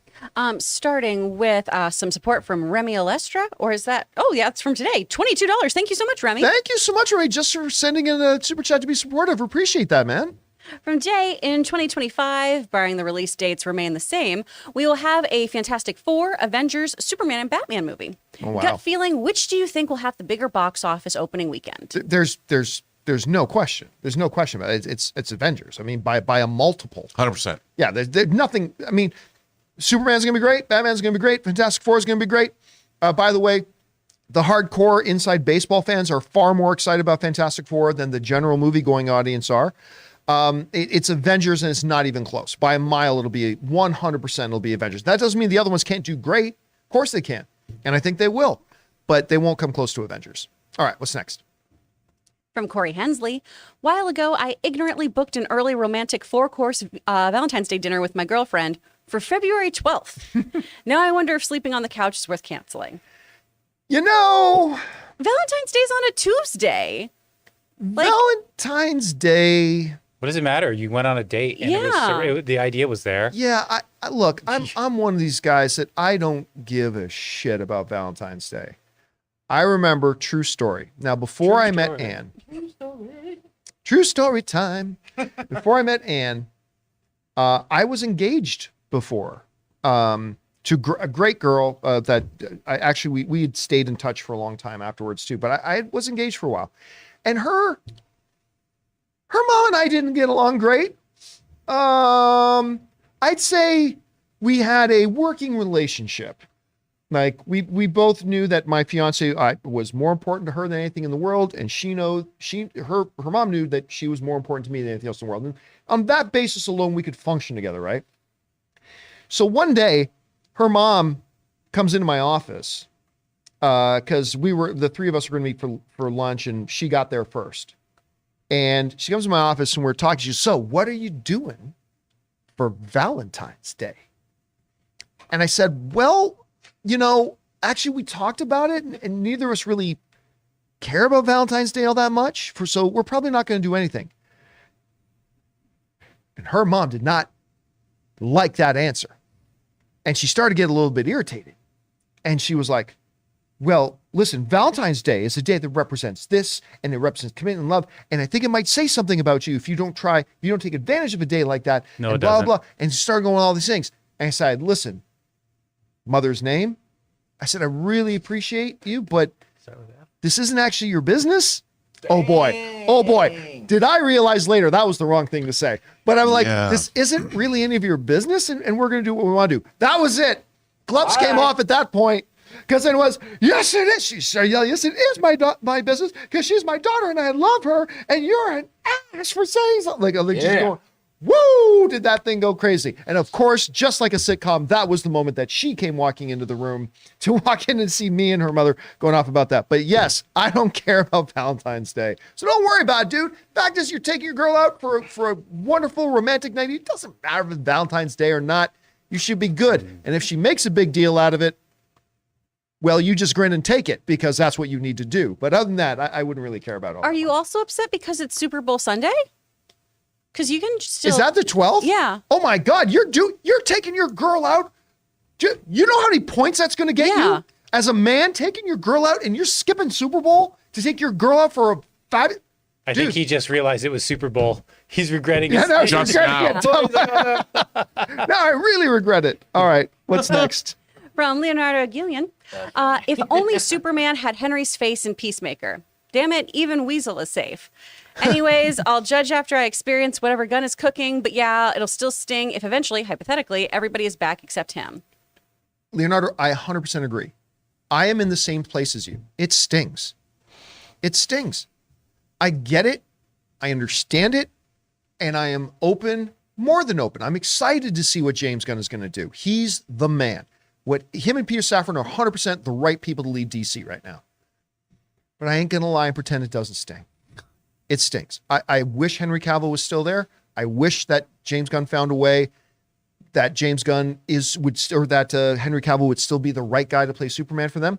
Starting with some support from Remy Alestra, or is that? Oh, yeah, it's from today. $22. Thank you so much, Remy. Thank you so much, Remy, just for sending in a super chat to be supportive. Appreciate that, man. From Jay, in 2025, barring the release dates remain the same, we will have a Fantastic Four, Avengers, Superman, and Batman movie. Oh, wow. Gut feeling, which do you think will have the bigger box office opening weekend? There's no question. There's no question about it. It's Avengers. I mean, by a multiple. 100%. Yeah, there's nothing. I mean, Superman's going to be great. Batman's going to be great. Fantastic Four is going to be great. By the way, the hardcore inside baseball fans are far more excited about Fantastic Four than the general movie-going audience are. It's Avengers, and it's not even close. By a mile, it'll be 100%. It'll be Avengers. That doesn't mean the other ones can't do great. Of course they can, and I think they will, but they won't come close to Avengers. All right, what's next? From Corey Hensley, while ago, I ignorantly booked an early romantic 4-course Valentine's Day dinner with my girlfriend for February 12th. Now I wonder if sleeping on the couch is worth canceling. You know, Valentine's Day's on a Tuesday. Valentine's Day. What does it matter? You went on a date, and the idea was there. Yeah, look, I'm one of these guys that I don't give a shit about Valentine's Day. I remember, true story. Now, before I met Ann, true story time. Before I met Ann, I was engaged before to a great girl that I actually we had stayed in touch for a long time afterwards too. But I was engaged for a while, and her mom and I didn't get along great. I'd say we had a working relationship. Like we both knew that my fiance was more important to her than anything in the world, and her mom knew that she was more important to me than anything else in the world. And on that basis alone, we could function together, right? So one day, her mom comes into my office because the three of us were going to meet for lunch, and she got there first. And she comes to my office, and we're talking. She goes, "So, what are you doing for Valentine's Day?" And I said, "Well, actually, we talked about it, and neither of us really care about Valentine's Day all that much. So we're probably not going to do anything." And her mom did not like that answer. And she started to get a little bit irritated. And she was like, "Well, listen, Valentine's Day is a day that represents this, and it represents commitment and love. And I think it might say something about you if you don't take advantage of a day like that." No, and it blah, doesn't. blah, blah. And she started going with all these things. And I said, "Listen, mother's name." I said, "I really appreciate you, but this isn't actually your business." Oh boy. Did I realize later that was the wrong thing to say? But I'm like, This isn't really any of your business, and we're going to do what we want to do. That was it. Gloves came off at that point, because it was, yes, it is. She started yelling, "Yes, it is my business, because she's my daughter, and I love her, and you're an ass for saying something." Like she's going, woo, did that thing go crazy. And of course, just like a sitcom, that was the moment that she came walking into the room to walk in and see me and her mother going off about that. But yes, I don't care about Valentine's Day. So don't worry about it, dude. Fact is, you're taking your girl out for a wonderful romantic night. It doesn't matter if it's Valentine's Day or not. You should be good. And if she makes a big deal out of it, well, you just grin and take it, because that's what you need to do. But other than that, I wouldn't really care about it. Are you also upset because it's Super Bowl Sunday? Because you can still... Is that the 12th? Yeah. Oh my God, you're taking your girl out. You know how many points that's going to get you? As a man, taking your girl out, and you're skipping Super Bowl to take your girl out for a fabulous... I think he just realized it was Super Bowl. He's regretting Yeah, his no, decision. Just now. No, I really regret it. All right, what's next? From Leonardo Gillian. If only Superman had Henry's face in Peacemaker. Damn it, even Weasel is safe. Anyways, I'll judge after I experience whatever gun is cooking, but yeah, it'll still sting if eventually, hypothetically, everybody is back except him. Leonardo, I 100% agree. I am in the same place as you. It stings. It stings. I get it. I understand it. And I am open, more than open. I'm excited to see what James Gunn is going to do. He's the man. What him and Peter Safran are 100% the right people to lead DC right now. But I ain't gonna lie and pretend it doesn't sting. It stings. I wish Henry Cavill was still there. I wish that James Gunn found a way that Henry Cavill would still be the right guy to play Superman for them.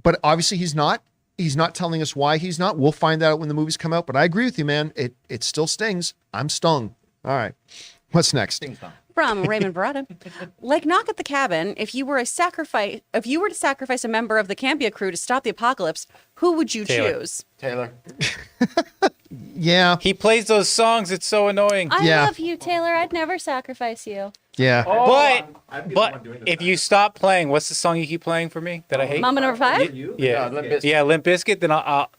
But obviously he's not. He's not telling us why he's not. We'll find out when the movies come out. But I agree with you, man. It still stings. I'm stung. All right. What's next? From Raymond Barada. Like Knock at the Cabin, if you were to sacrifice a member of the Campea crew to stop the apocalypse, who would you choose? Taylor. Yeah. He plays those songs. It's so annoying. I Yeah. love you, Taylor. I'd never sacrifice you. Yeah. But if you stop playing, what's the song you keep playing for me that I hate? Mama number 5? Yeah, Limp Bizkit.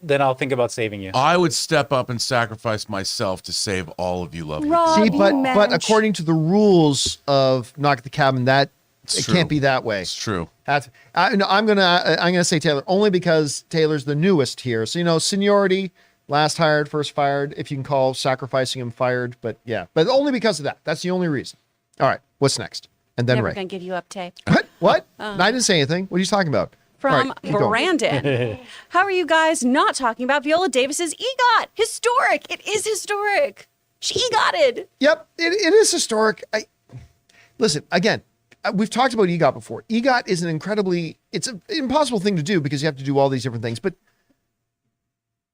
Then I'll think about saving you. I would step up and sacrifice myself to save all of you lovely Rob, See, but Mensch. according to the rules of Knock at the Cabin, it true. can't be that way. It's true. I'm gonna say Taylor only because Taylor's the newest here. So seniority, last hired, first fired. If you can call sacrificing him fired, but only because of that. That's the only reason. All right, what's next? And then Never Ray. gonna give you up, Tay. What? No, I didn't say anything. What are you talking about? From All right, keep going. Brandon. How are you guys not talking about Viola Davis's EGOT? Historic. It is historic. She EGOTted. Yep, it is historic. Listen, again, we've talked about EGOT before. EGOT is it's an impossible thing to do because you have to do all these different things. But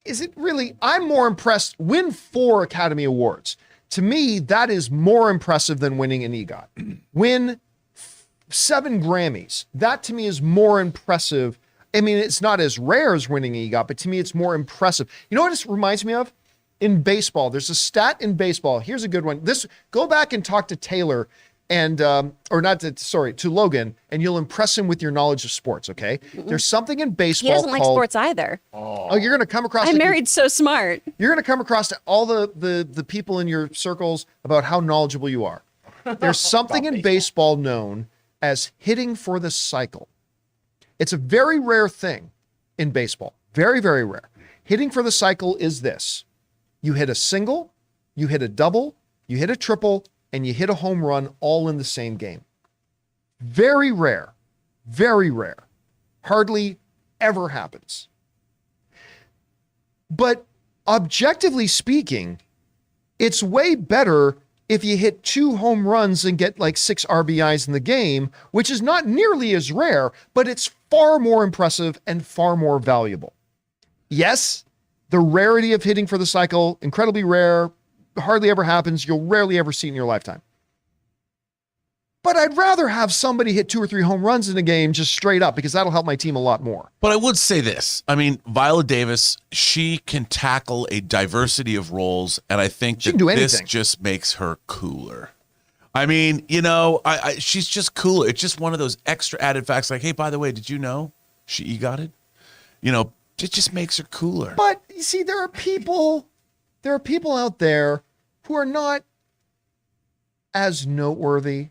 is it really? I'm more impressed. Win 4 Academy Awards. To me, that is more impressive than winning an EGOT. Win 7 Grammys. That to me is more impressive. I mean, it's not as rare as winning an EGOT, but to me, it's more impressive. You know what this reminds me of? In baseball, there's a stat in baseball. Here's a good one. Go back and talk to Taylor and, to Logan, and you'll impress him with your knowledge of sports, okay? There's something in baseball He doesn't like called, sports either. Oh, you're going to come across I'm married so smart. You're going to come across all the people in your circles about how knowledgeable you are. There's something in baseball known as hitting for the cycle. It's a very rare thing in baseball. Very, very rare. Hitting for the cycle is this. You hit a single, you hit a double, you hit a triple, and you hit a home run all in the same game. Very rare. Very rare. Hardly ever happens. But objectively speaking, it's way better if you hit 2 home runs and get like 6 RBIs in the game, which is not nearly as rare, but it's far more impressive and far more valuable. Yes, the rarity of hitting for the cycle, incredibly rare, hardly ever happens. You'll rarely ever see it in your lifetime. But I'd rather have somebody hit 2 or 3 home runs in a game just straight up because that'll help my team a lot more. But I would say this. I mean, Viola Davis, she can tackle a diversity of roles, and I think that this just makes her cooler. I mean, she's just cooler. It's just one of those extra added facts like, hey, by the way, did you know she EGOT'd? It just makes her cooler. But you see, there are people out there who are not as noteworthy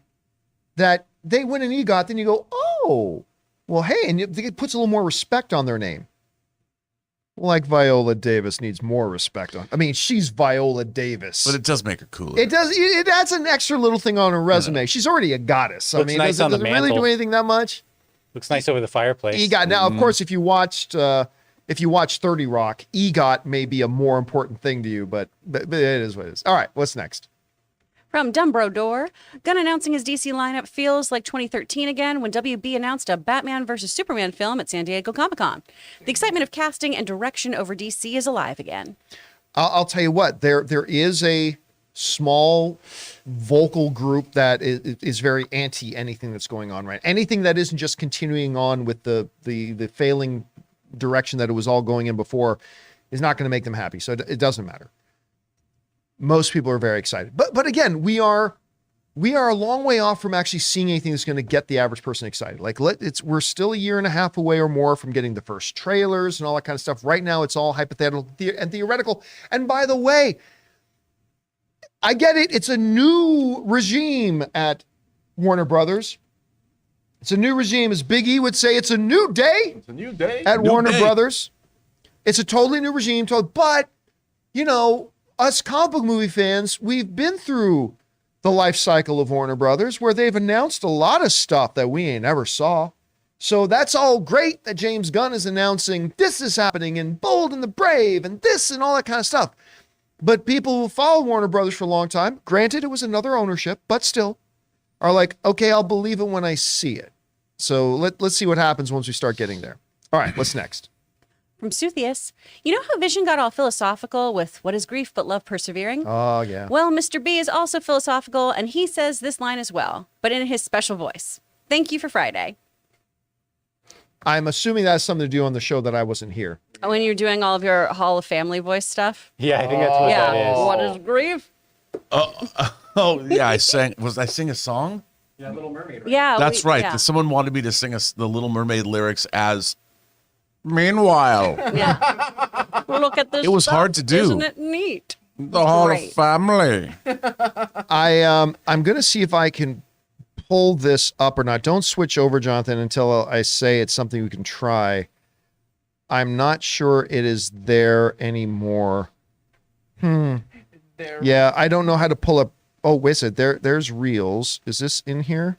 that they win an EGOT, then you go, oh, well, hey, and it puts a little more respect on their name. Like Viola Davis needs more respect on. I mean, she's Viola Davis. But it does make her cooler. It does. It adds an extra little thing on her resume. Yeah. She's already a goddess. Looks nice does on it really do anything that much? Looks nice over the fireplace. EGOT. Now, of course, if you watched 30 Rock, EGOT may be a more important thing to you, but it is what it is. All right, what's next? From Dumbrodore, Gunn announcing his DC lineup feels like 2013 again when WB announced a Batman vs. Superman film at San Diego Comic-Con. The excitement of casting and direction over DC is alive again. I'll tell you what, there is a small vocal group that is very anti anything that's going on, right? Anything that isn't just continuing on with the failing direction that it was all going in before is not going to make them happy. So it doesn't matter. Most people are very excited. But again, we are a long way off from actually seeing anything that's going to get the average person excited. Like we're still a year and a half away or more from getting the first trailers and all that kind of stuff. Right now, it's all hypothetical and theoretical. And by the way, I get it. It's a new regime at Warner Brothers. It's a new regime. As Big E would say, it's a new day. It's a new day. At Warner Brothers. It's a totally new regime. But, us comic book movie fans, we've been through the life cycle of Warner Brothers, where they've announced a lot of stuff that we ain't ever saw. So that's all great that James Gunn is announcing this is happening and Bold and the Brave and this and all that kind of stuff. But people who followed Warner Brothers for a long time, granted it was another ownership, but still, are like, okay, I'll believe it when I see it. So let's see what happens once we start getting there. All right, what's next? From Suthius, you know how Vision got all philosophical with what is grief but love persevering? Oh, yeah. Well, Mr. B is also philosophical, and he says this line as well, but in his special voice. Thank you for Friday. I'm assuming that has something to do on the show that I wasn't here. When you're doing all of your Hall of Family voice stuff? Yeah, I think that's what Yeah. that is. What is grief? Oh yeah, I sing a song? Yeah, Little Mermaid. Yeah. That's right. Yeah. Someone wanted me to sing the Little Mermaid lyrics as meanwhile. Yeah. Look at this. It was stuff. hard to do. Isn't it neat? The whole Great. family. I'm going to see if I can pull this up or not. Don't switch over, Jonathan, until I say it's something we can try. I'm not sure it is there anymore. Yeah, I don't know how to pull up. Oh, wait a second. There's Reels. Is this in here?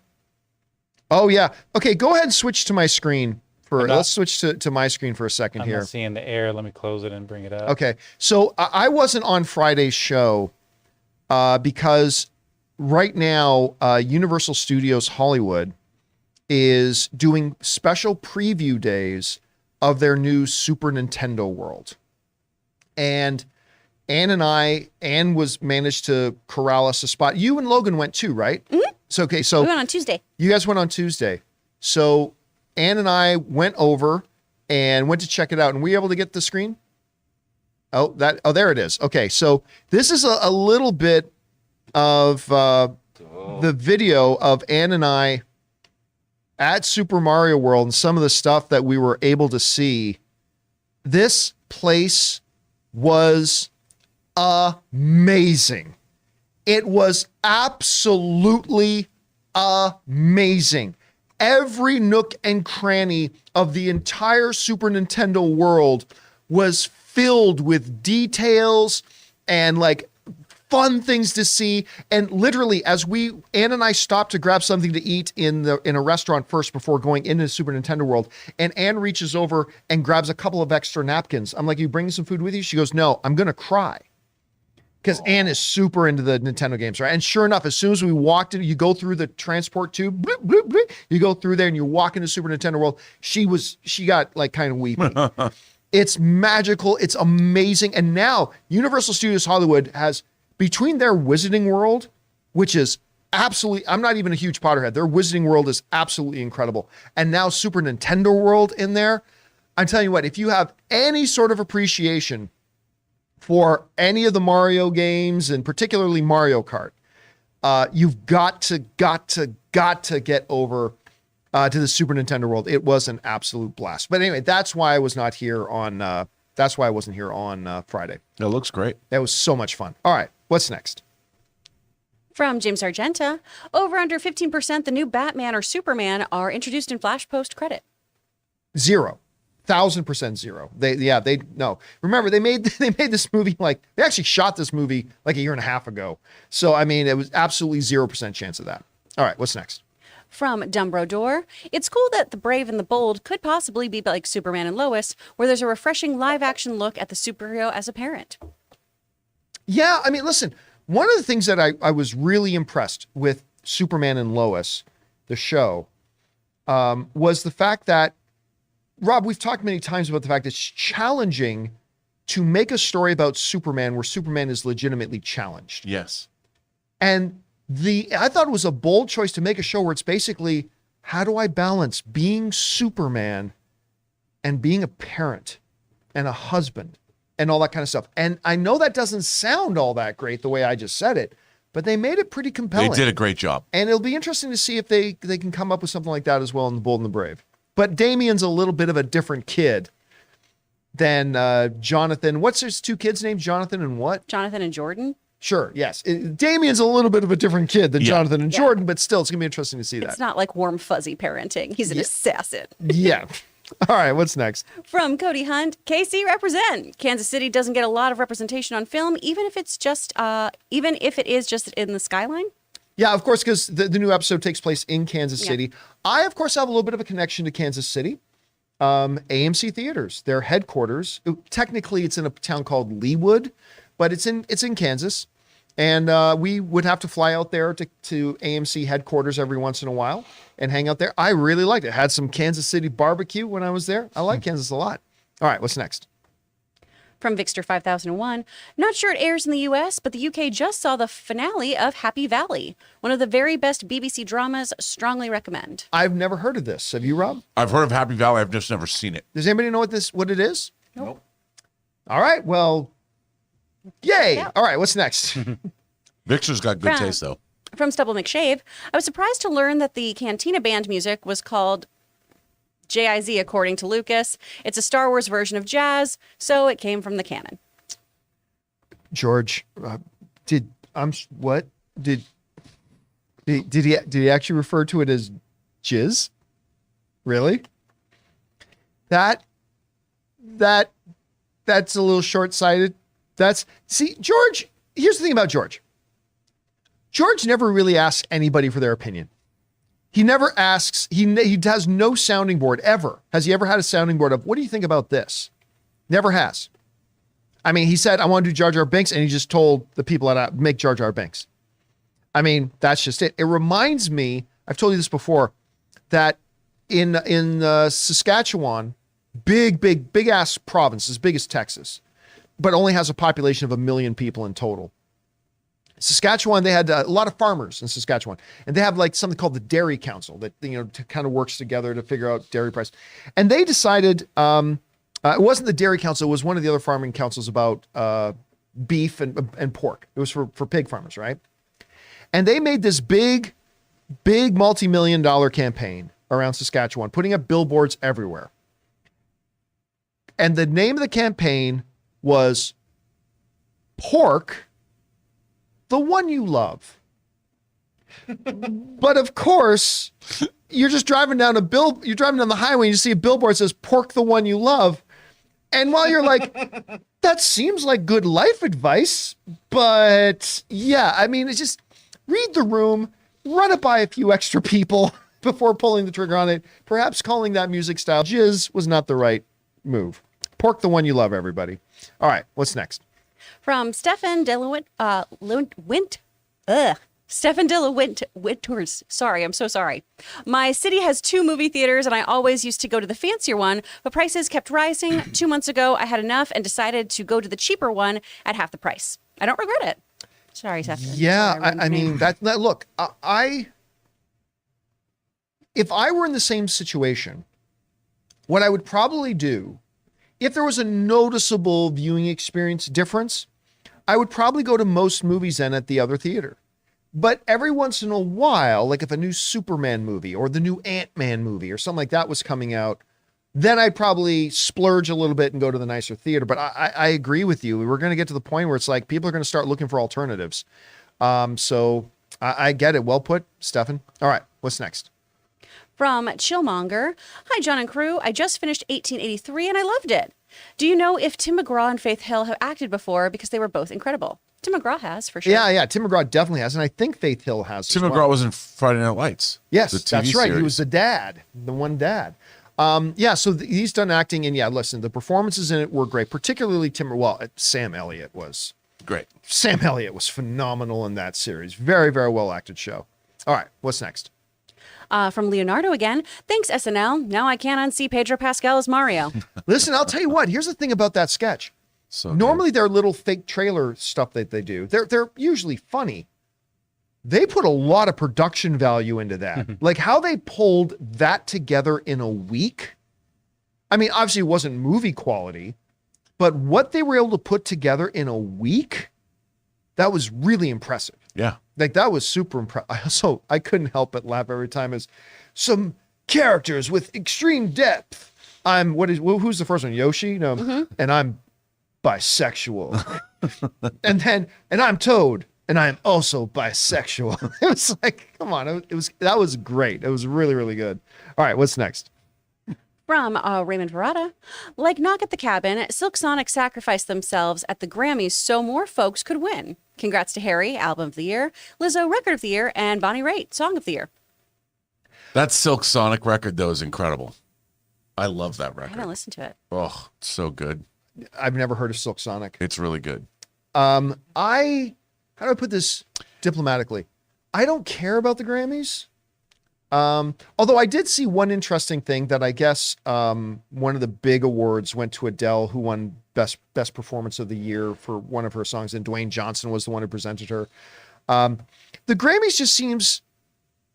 Oh, yeah. Okay, go ahead and switch to my screen. Let's switch to my screen for a second I'm here. not seeing the air. Let me close it and bring it up. Okay, so I wasn't on Friday's show because right now Universal Studios Hollywood is doing special preview days of their new Super Nintendo World. And Ann was managed to corral us a spot. You and Logan went too, right? Mm-hmm. So We went on Tuesday. you guys went on Tuesday. So Ann and I went over and went to check it out. And were you able to get the screen? Oh, there it is. Okay, so this is a little bit of the video of Ann and I at Super Mario World and some of the stuff that we were able to see. This place was amazing. It was absolutely amazing. Every nook and cranny of the entire Super Nintendo world was filled with details and like fun things to see. And literally, as Ann and I stopped to grab something to eat in a restaurant first before going into Super Nintendo World, and Ann reaches over and grabs a couple of extra napkins. I'm like, "You bringing some food with you?" She goes, "No, I'm gonna cry." Because Ann is super into the Nintendo games, right? And sure enough, as soon as we walked in, you go through the transport tube, bloop, bloop, bloop, you go through there and you walk into Super Nintendo World. She got like kind of weepy. It's magical. It's amazing. And now Universal Studios Hollywood has, between their Wizarding World, which is absolutely, I'm not even a huge Potterhead. Their Wizarding World is absolutely incredible. And now Super Nintendo World in there. I'm telling you what, if you have any sort of appreciation for any of the Mario games and particularly Mario Kart, you've got to get over to the Super Nintendo World. It was an absolute blast. But anyway, that's why I was not here on. That's why I wasn't here on Friday. It looks great. That was so much fun. All right, what's next? From James Argenta, over under 15% the new Batman or Superman are introduced in Flash post credit. 1,000% zero. They no. Remember, they made this movie they actually shot this movie like a year and a half ago. So I mean, it was absolutely 0% chance of that. All right, what's next? From Dumbrodore, it's cool that the Brave and the Bold could possibly be like Superman and Lois, where there's a refreshing live-action look at the superhero as a parent. Yeah, I mean, listen, one of the things that I was really impressed with Superman and Lois, the show, was the fact that, Rob, we've talked many times about the fact that it's challenging to make a story about Superman where Superman is legitimately challenged. Yes. And I thought it was a bold choice to make a show where it's basically, how do I balance being Superman and being a parent and a husband and all that kind of stuff? And I know that doesn't sound all that great the way I just said it, but they made it pretty compelling. They did a great job. And it'll be interesting to see if they can come up with something like that as well in The Bold and the Brave. But Damien's a little bit of a different kid than Jonathan. What's his two kids' names? Jonathan and what? Jonathan and Jordan? Sure, yes. Damien's a little bit of a different kid than Jonathan and Jordan, but still, it's going to be interesting to see that. It's not like warm, fuzzy parenting. He's an assassin. Yeah. All right, what's next? From Cody Hunt, KC represent. Kansas City doesn't get a lot of representation on film, even if it is just in the skyline. Yeah, of course, because the new episode takes place in Kansas Yeah. City. I, of course, have a little bit of a connection to Kansas City. AMC Theaters, their headquarters. Technically, it's in a town called Leawood, but it's in Kansas. And we would have to fly out there to AMC headquarters every once in a while and hang out there. I really liked it. Had some Kansas City barbecue when I was there. I like Kansas a lot. All right, what's next? From Vixter 5001, not sure it airs in the US, but the UK just saw the finale of Happy Valley, one of the very best BBC dramas. Strongly recommend. I've never heard of this. Have you, Rob? I've heard of Happy Valley. I've just never seen it. Does anybody know what it is? Nope. All right, well, yay. Yeah. All right, what's next? Victor's got good Right. taste, though. From Stubble McShave, I was surprised to learn that the Cantina Band music was called JIZ, according to Lucas. It's a Star Wars version of jazz, so it came from the canon. George, did he actually refer to it as jizz? Really? That's a little short-sighted. See, George, here's the thing about George. George never really asks anybody for their opinion. He never asks, he has no sounding board ever. Has he ever had a sounding board of, what do you think about this? Never has. I mean, he said, I want to do Jar Jar Binks, and he just told the people that make Jar Jar Binks. I mean, that's just it. It reminds me, I've told you this before, that in Saskatchewan, big ass province, as big as Texas, but only has a population of 1 million people in total. Saskatchewan, they had a lot of farmers in Saskatchewan, and they have like something called the Dairy Council that, kind of works together to figure out dairy price. And they decided, it wasn't the Dairy Council, it was one of the other farming councils about beef and pork. It was for pig farmers, right? And they made this big multi-million-dollar campaign around Saskatchewan, putting up billboards everywhere. And the name of the campaign was Pork, the One You Love. But of course, you're just driving down you're driving down the highway and you see a billboard that says Pork, the One You Love. And while you're like, that seems like good life advice, but yeah, I mean, it's just read the room, run it by a few extra people before pulling the trigger on it. Perhaps calling that music style jizz was not the right move. Pork, the One You Love, everybody. All right, what's next? From Stefan Winters. Sorry, I'm so sorry. My city has 2 movie theaters, and I always used to go to the fancier one, but prices kept rising. 2 months ago, I had enough and decided to go to the cheaper one at half the price. I don't regret it. Sorry, Stefan. Yeah, Sorry, I mean, look, if I were in the same situation, what I would probably do, if there was a noticeable viewing experience difference, I would probably go to most movies then at the other theater. But every once in a while, like if a new Superman movie or the new Ant-Man movie or something like that was coming out, then I'd probably splurge a little bit and go to the nicer theater. But I agree with you. We're going to get to the point where it's like people are going to start looking for alternatives. So I get it. Well put, Stefan. All right, what's next? From Chillmonger. Hi, John and crew. I just finished 1883 and I loved it. Do you know if Tim McGraw and Faith Hill have acted before? Because they were both incredible. Tim McGraw has, for sure. Yeah. Tim McGraw definitely has. And I think Faith Hill has. Tim as McGraw well. was in Friday Night Lights. Yes, the TV that's right. He series. was the dad, the one dad. So he's done acting. And yeah, listen, the performances in it were great, particularly Sam Elliott was. Great. Sam Elliott was phenomenal in that series. Very, very well acted show. All right, what's next? From Leonardo again. Thanks, SNL. Now I can't unsee Pedro Pascal as Mario. Listen, I'll tell you what. Here's the thing about that sketch. So Normally, their little fake trailer stuff that they do, they're usually funny. They put a lot of production value into that. Like how they pulled that together in a week. I mean, obviously it wasn't movie quality, but what they were able to put together in a week, that was really impressive. Yeah. Like that was super impressive. I couldn't help but laugh every time as some characters with extreme depth. Who's the first one? Yoshi? No. And I'm bisexual. and I'm Toad, and I'm also bisexual. It was like, come on. That was great. It was really, really good. All right, what's next? From Raymond Verada, like Knock at the Cabin, Silk Sonic sacrificed themselves at the Grammys so more folks could win. Congrats to Harry, Album of the Year, Lizzo, Record of the Year, and Bonnie Raitt, Song of the Year. That Silk Sonic record, though, is incredible. I love that I record. haven't listened to it. Oh, it's so good. I've never heard of Silk Sonic. It's really good. How do I put this diplomatically? I don't care about the Grammys. Although I did see one interesting thing that I guess one of the big awards went to Adele, who won best performance of the year for one of her songs, and Dwayne Johnson was the one who presented her. The Grammys just seems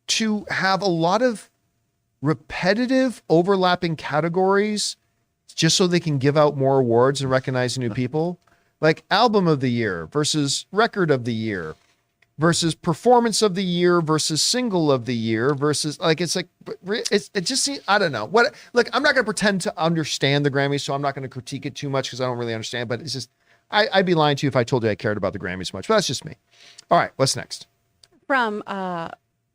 to have a lot of repetitive overlapping categories just so they can give out more awards and recognize new people, like Album of the Year versus Record of the Year versus Performance of the Year versus Single of the Year versus it just seems, I don't know what. Look, I'm not going to pretend to understand the Grammys, so I'm not going to critique it too much because I don't really understand. But it's just I'd be lying to you if I told you I cared about the Grammys much. But that's just me. All right, what's next? From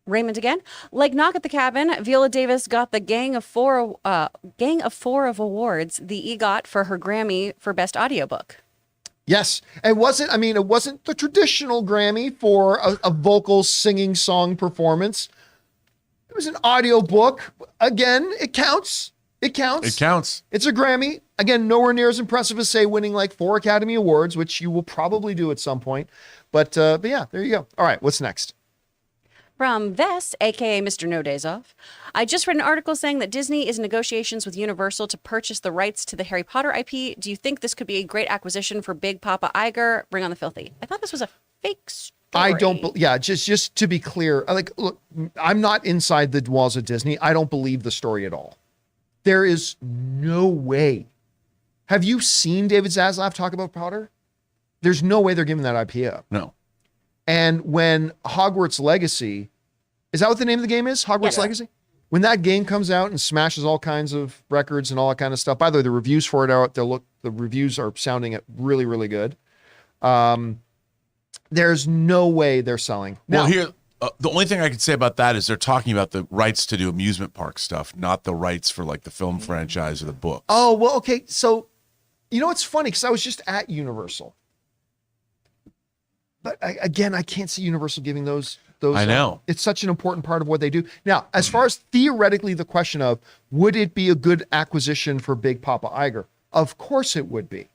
Raymond again, like Knock at the Cabin, Viola Davis got the Gang of Four of awards, the EGOT, for her Grammy for Best Audiobook. Yes, it wasn't the traditional Grammy for a vocal singing song performance. It was an audio book. Again, it counts. It counts. It counts. It's a Grammy. Again, nowhere near as impressive as, say, winning like 4 Academy Awards, which you will probably do at some point. But yeah, there you go. All right, what's next? From Vess, aka Mr. No Days Off, I just read an article saying that Disney is in negotiations with Universal to purchase the rights to the Harry Potter IP. Do you think this could be a great acquisition for Big Papa Iger? Bring on the filthy. I thought this was a fake story. I don't. Yeah, just to be clear, look, I'm not inside the walls of Disney. I don't believe the story at all. There is no way. Have you seen David Zaslav talk about Potter? There's no way they're giving that IP up. No. And when Hogwarts Legacy, is that what the name of the game is? Hogwarts Legacy? When that game comes out and smashes all kinds of records and all that kind of stuff. By the way, the reviews for it are out. The reviews are sounding really, really good. There's no way they're selling. Well, Now, here, the only thing I can say about that is they're talking about the rights to do amusement park stuff, not the rights for like the film franchise or the book. oh, well, okay. So, you know, it's funny because I was just at Universal. But I can't see Universal giving those. I know. It's such an important part of what they do. Now, as far as theoretically the question of would it be a good acquisition for Big Papa Iger? Of course it would be.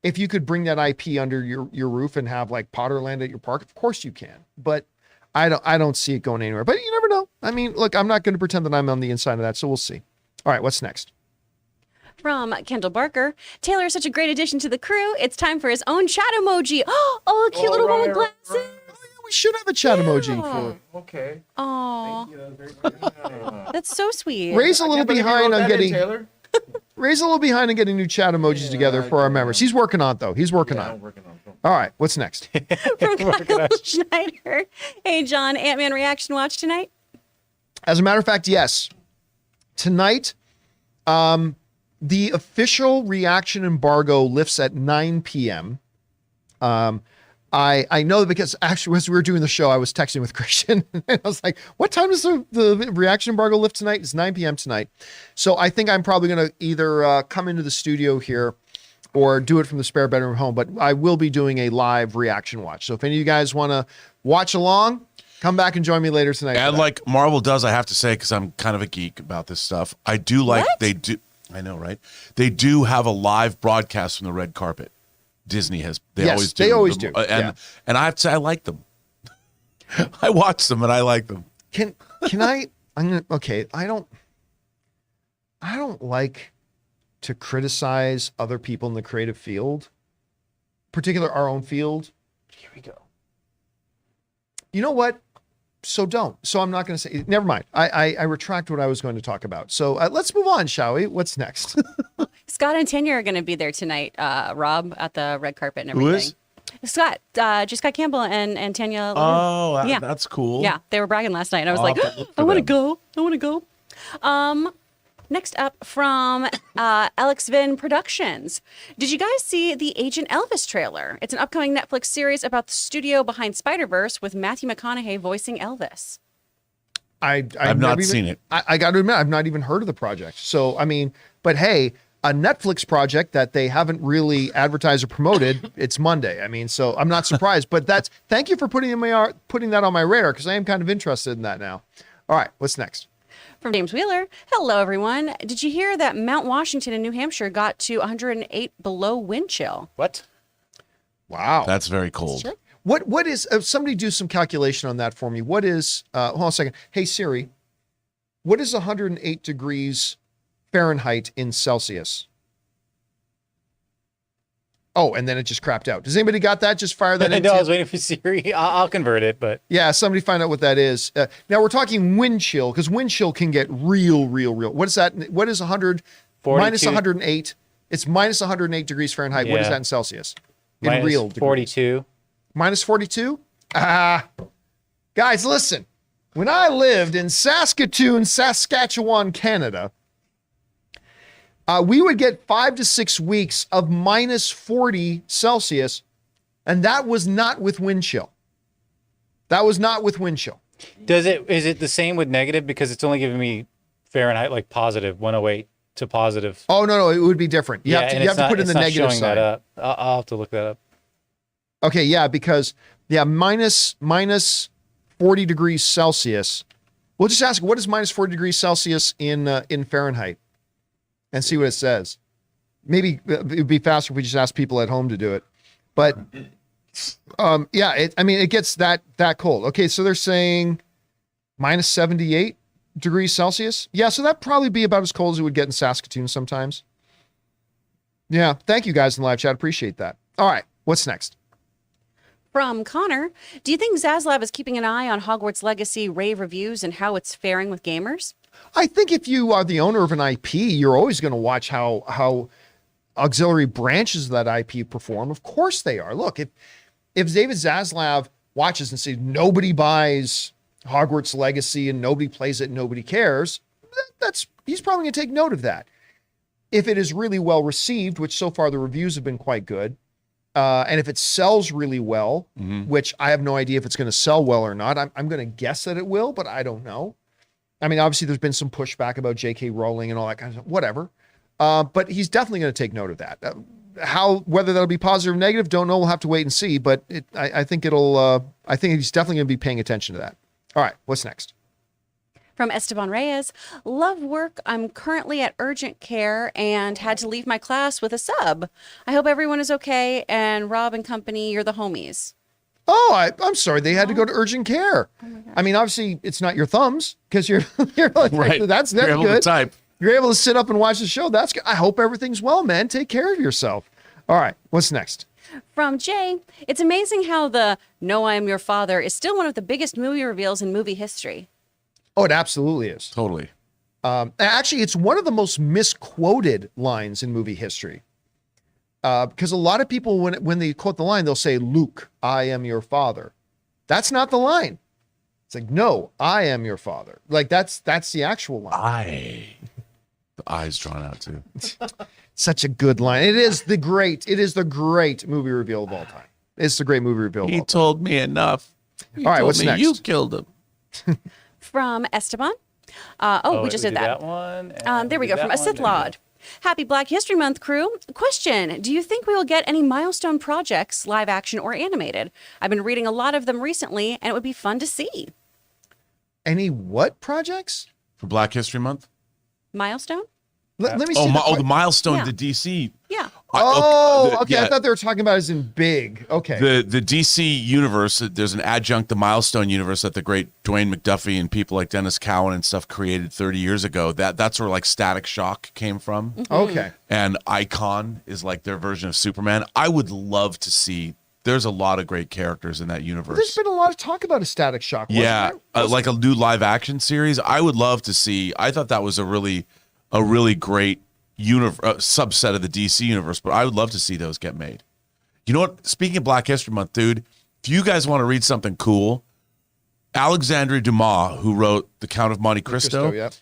If you could bring that IP under your roof and have like Potterland at your park, of course you can. But I don't see it going anywhere. But you never know. I mean, look, I'm not going to pretend that I'm on the inside of that, so we'll see. All right, what's next? From Kendall Barker, Taylor is such a great addition to the crew. It's time for his own chat emoji. Oh, a cute little one with glasses. We should have a chat emoji for. Okay. Oh, that's so sweet. Ray's a little behind on getting. Taylor. Ray's a little behind on getting new chat emojis together for our members. He's working on it, though. He's working on it. I'm working on it. All right, what's next? From Kyle Schneider. Hey, John, Ant-Man reaction watch tonight? As a matter of fact, yes. Tonight, the official reaction embargo lifts at 9 p.m. I know because actually as we were doing the show, I was texting with Christian and I was like, what time does the reaction embargo lift tonight? It's 9 p.m. tonight. So I think I'm probably going to either come into the studio here or do it from the spare bedroom at home, but I will be doing a live reaction watch. So if any of you guys want to watch along, come back and join me later tonight. And like Marvel does, I have to say, because I'm kind of a geek about this stuff, I do like What? they do. I know, right? They do have a live broadcast from the red carpet. Disney has. They always do. They always do. And I have to say, I like them. I watch them and I like them. Can I? I'm gonna. Okay, I don't like to criticize other people in the creative field, particularly our own field. Here we go. You know what? So don't. So I'm not going to say. Never mind. I retract what I was going to talk about. So let's move on, shall we? What's next? Scott and Tanya are going to be there tonight, Rob, at the red carpet and everything. Who is? Scott, just Scott Campbell and Tanya. Oh, Yeah. that's cool. Yeah, they were bragging last night, and I was I'll like, have to look for I want to them. go. I want to go. Next up from Alex Vin Productions. Did you guys see the Agent Elvis trailer? It's an upcoming Netflix series about the studio behind Spider-Verse with Matthew McConaughey voicing Elvis. I've not seen it. I got to admit, I've not even heard of the project. So, I mean, but hey, a Netflix project that they haven't really advertised or promoted, it's Monday. I mean, so I'm not surprised, but thank you for putting that on my radar, because I am kind of interested in that now. All right, what's next? From James Wheeler. Hello, everyone. Did you hear that Mount Washington in New Hampshire got to 108 below wind chill? What? Wow. That's very cold. What is, somebody do some calculation on that for me. What is, hold on a second. Hey, Siri, what is 108 degrees Fahrenheit in Celsius? Oh, and then it just crapped out. Does anybody got that? Just fire that in. No, I was waiting for Siri. I'll convert it, but. Yeah, somebody find out what that is. Now we're talking wind chill, because wind chill can get real. What is that? What is 100 minus 108? It's minus 108 degrees Fahrenheit. What is that in Celsius? In minus real degrees. 42. Minus 42? Guys, listen. When I lived in Saskatoon, Saskatchewan, Canada, we would get 5 to 6 weeks of minus 40 Celsius, and that was not with wind chill. Is it the same with negative? Because it's only giving me Fahrenheit, like positive 108 to positive. Oh, no, it would be different. You have to put in the negative showing side. that up. I'll have to look that up. Okay, yeah, because minus 40 degrees Celsius. We'll just ask, what is minus 40 degrees Celsius in Fahrenheit, and see what it says. Maybe it would be faster if we just ask people at home to do it. But it gets that cold. Okay, so they're saying minus 78 degrees Celsius. Yeah, so that'd probably be about as cold as it would get in Saskatoon sometimes. Yeah, thank you guys in live chat. Appreciate that. All right, what's next? From Connor, do you think Zaslav is keeping an eye on Hogwarts Legacy rave reviews and how it's faring with gamers? I think if you are the owner of an IP, you're always going to watch how auxiliary branches of that IP perform. Of course they are. Look, if David Zaslav watches and says nobody buys Hogwarts Legacy and nobody plays it and nobody cares, he's probably going to take note of that. If it is really well received, which so far the reviews have been quite good, and if it sells really well, which I have no idea if it's going to sell well or not, I'm going to guess that it will, but I don't know. I mean, obviously there's been some pushback about J.K. Rowling and all that kind of stuff, whatever. But he's definitely going to take note of that. Whether that'll be positive or negative, don't know. We'll have to wait and see, but I think he's definitely going to be paying attention to that. All right, what's next? From Esteban Reyes, love work. I'm currently at urgent care and had to leave my class with a sub. I hope everyone is okay. And Rob and company, you're the homies. Oh, I'm sorry. They had to go to urgent care. I mean, obviously it's not your thumbs, because you're like, right. That's You're able good. to type. You're able to sit up and watch the show. That's good. I hope everything's well, man. Take care of yourself. All right, what's next? From Jay, it's amazing how the "No, I am your father" is still one of the biggest movie reveals in movie history. Oh, it absolutely is. Totally. Actually, it's one of the most misquoted lines in movie history. Because a lot of people, when they quote the line, they'll say, "Luke, I am your father." That's not the line. It's like, "No, I am your father." Like that's the actual line. The I's drawn out too. Such a good line. It is the great movie reveal of all time. It's the great movie reveal of all He time. told me enough. All right, what's next? You killed him. From Esteban. We just did that. one. There we go. From a Sith Lord. Happy Black History Month, crew. Question: do you think we will get any milestone projects, live action or animated? I've been reading a lot of them recently, and it would be fun to see. Any what projects? For Black History Month? Milestone? Let me see. The milestone, Yeah. the DC. Yeah. Okay. I thought they were talking about as in big. Okay. The DC universe, there's an adjunct, the milestone universe that the great Dwayne McDuffie and people like Dennis Cowan and stuff created 30 years ago. That's where like Static Shock came from. Okay. And Icon is like their version of Superman. I would love to see. There's a lot of great characters in that universe. There's been a lot of talk about a Static Shock. Yeah, like a new live action series. I would love to see. I thought that was a really great subset of the DC universe, but I would love to see those get made. You know what? Speaking of Black History Month, dude, if you guys want to read something cool, Alexandre Dumas, who wrote The Count of Monte Cristo, yep.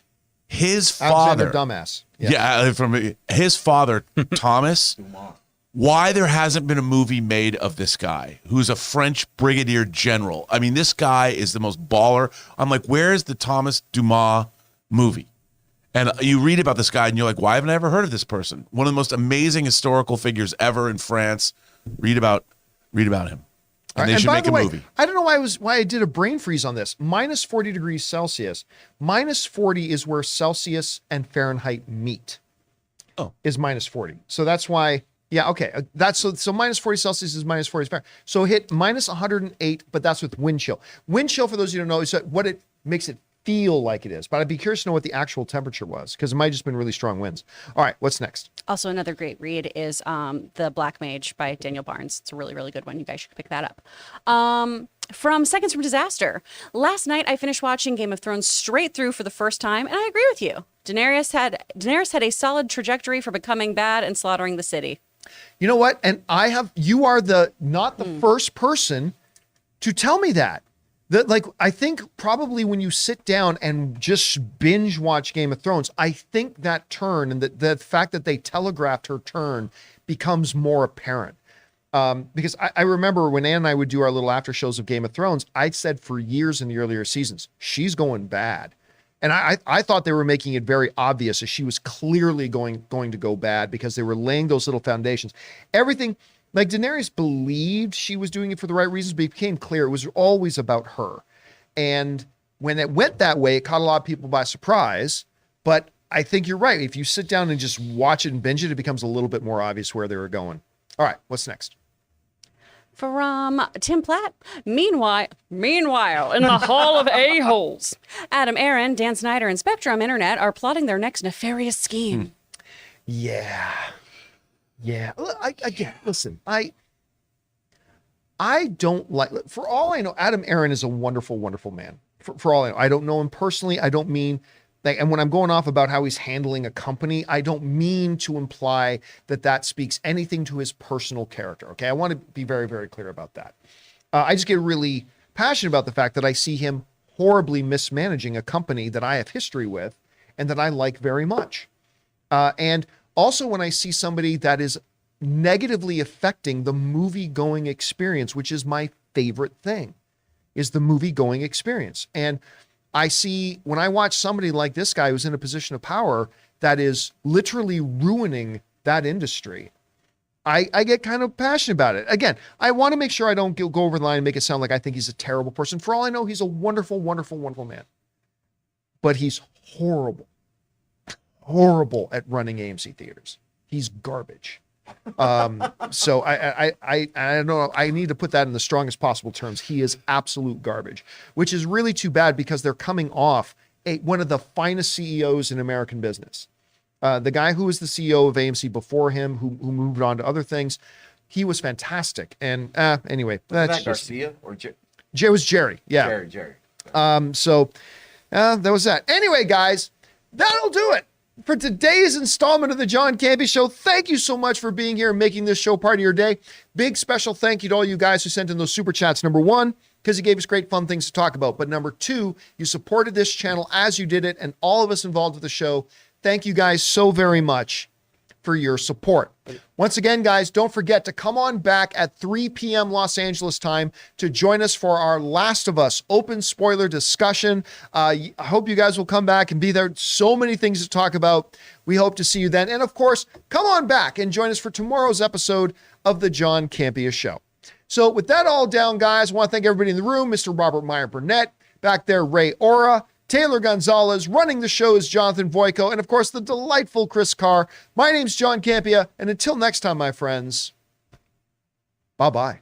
His father, Alexander Dumbass. from his father, Thomas, why there hasn't been a movie made of this guy who's a French brigadier general. I mean, this guy is the most baller. I'm like, where's the Thomas Dumas movie? And you read about this guy and you're like, why haven't I ever heard of this person? One of the most amazing historical figures ever in France. Read about him. And they should make a movie. I don't know why I did a brain freeze on this. Minus 40 degrees Celsius. Minus 40 is where Celsius and Fahrenheit meet. Oh. Is minus 40. So that's why. Yeah, okay. That's so minus 40 Celsius is minus 40 Fahrenheit. So hit minus 108, but that's with wind chill. Wind chill, for those of you who don't know, is what it makes it feel like it is. But I'd be curious to know what the actual temperature was, because it might have just been really strong winds. All right, what's next? Also, another great read is The Black Mage by Daniel Barnes. It's a really, really good one. You guys should pick that up. From Seconds from Disaster. Last night, I finished watching Game of Thrones straight through for the first time, and I agree with you. Daenerys had a solid trajectory for becoming bad and slaughtering the city. You know what? And you are not the first person to tell me that. I think probably when you sit down and just binge watch Game of Thrones, I think that turn and the fact that they telegraphed her turn becomes more apparent. Because I remember when Ann and I would do our little after shows of Game of Thrones, I said for years in the earlier seasons, she's going bad. And I thought they were making it very obvious that she was clearly going to go bad because they were laying those little foundations. Everything, like Daenerys believed she was doing it for the right reasons, but it became clear it was always about her. And when it went that way, it caught a lot of people by surprise. But I think you're right. If you sit down and just watch it and binge it, it becomes a little bit more obvious where they were going. All right, what's next? From Tim Platt. Meanwhile, in the Hall of A-Holes, Adam Aaron, Dan Snyder, and Spectrum Internet are plotting their next nefarious scheme. Yeah. Listen, I don't like, for all I know, Adam Aaron is a wonderful, wonderful man. For all I know, I don't know him personally. I don't mean and when I'm going off about how he's handling a company, I don't mean to imply that speaks anything to his personal character. Okay. I want to be very, very clear about that. I just get really passionate about the fact that I see him horribly mismanaging a company that I have history with and that I like very much. And also when I see somebody that is negatively affecting the movie-going experience, which is my favorite thing, is the movie-going experience. And I see when I watch somebody like this guy who's in a position of power that is literally ruining that industry, I get kind of passionate about it. Again, I want to make sure I don't go over the line and make it sound like I think he's a terrible person. For all I know, he's a wonderful, wonderful, wonderful man. But he's horrible at running AMC theaters. He's garbage. So I don't know. I need to put that in the strongest possible terms. He is absolute garbage, which is really too bad because they're coming off one of the finest CEOs in American business. The guy who was the CEO of AMC before him, who moved on to other things, he was fantastic. And anyway, that's that Garcia or was Jerry. Yeah. Jerry. So that was that. Anyway, guys, that'll do it for today's installment of the John Campea Show. Thank you so much for being here and making this show part of your day. Big special thank you to all you guys who sent in those super chats. Number one, because you gave us great fun things to talk about. But number two, you supported this channel as you did it, and all of us involved with the show. Thank you guys so very much for your support. Once again, guys, don't forget to come on back at 3 p.m. Los Angeles time to join us for our Last of Us open spoiler discussion. I hope you guys will come back and be there. So many things to talk about. We hope to see you then. And of course, come on back and join us for tomorrow's episode of the John Campea Show. So with that all down, guys, I want to thank everybody in the room, Mr. Robert Meyer Burnett, back there, Ray Ora, Taylor Gonzalez, running the show is Jonathan Voico, and of course, the delightful Chris Carr. My name's John Campea, and until next time, my friends, bye-bye.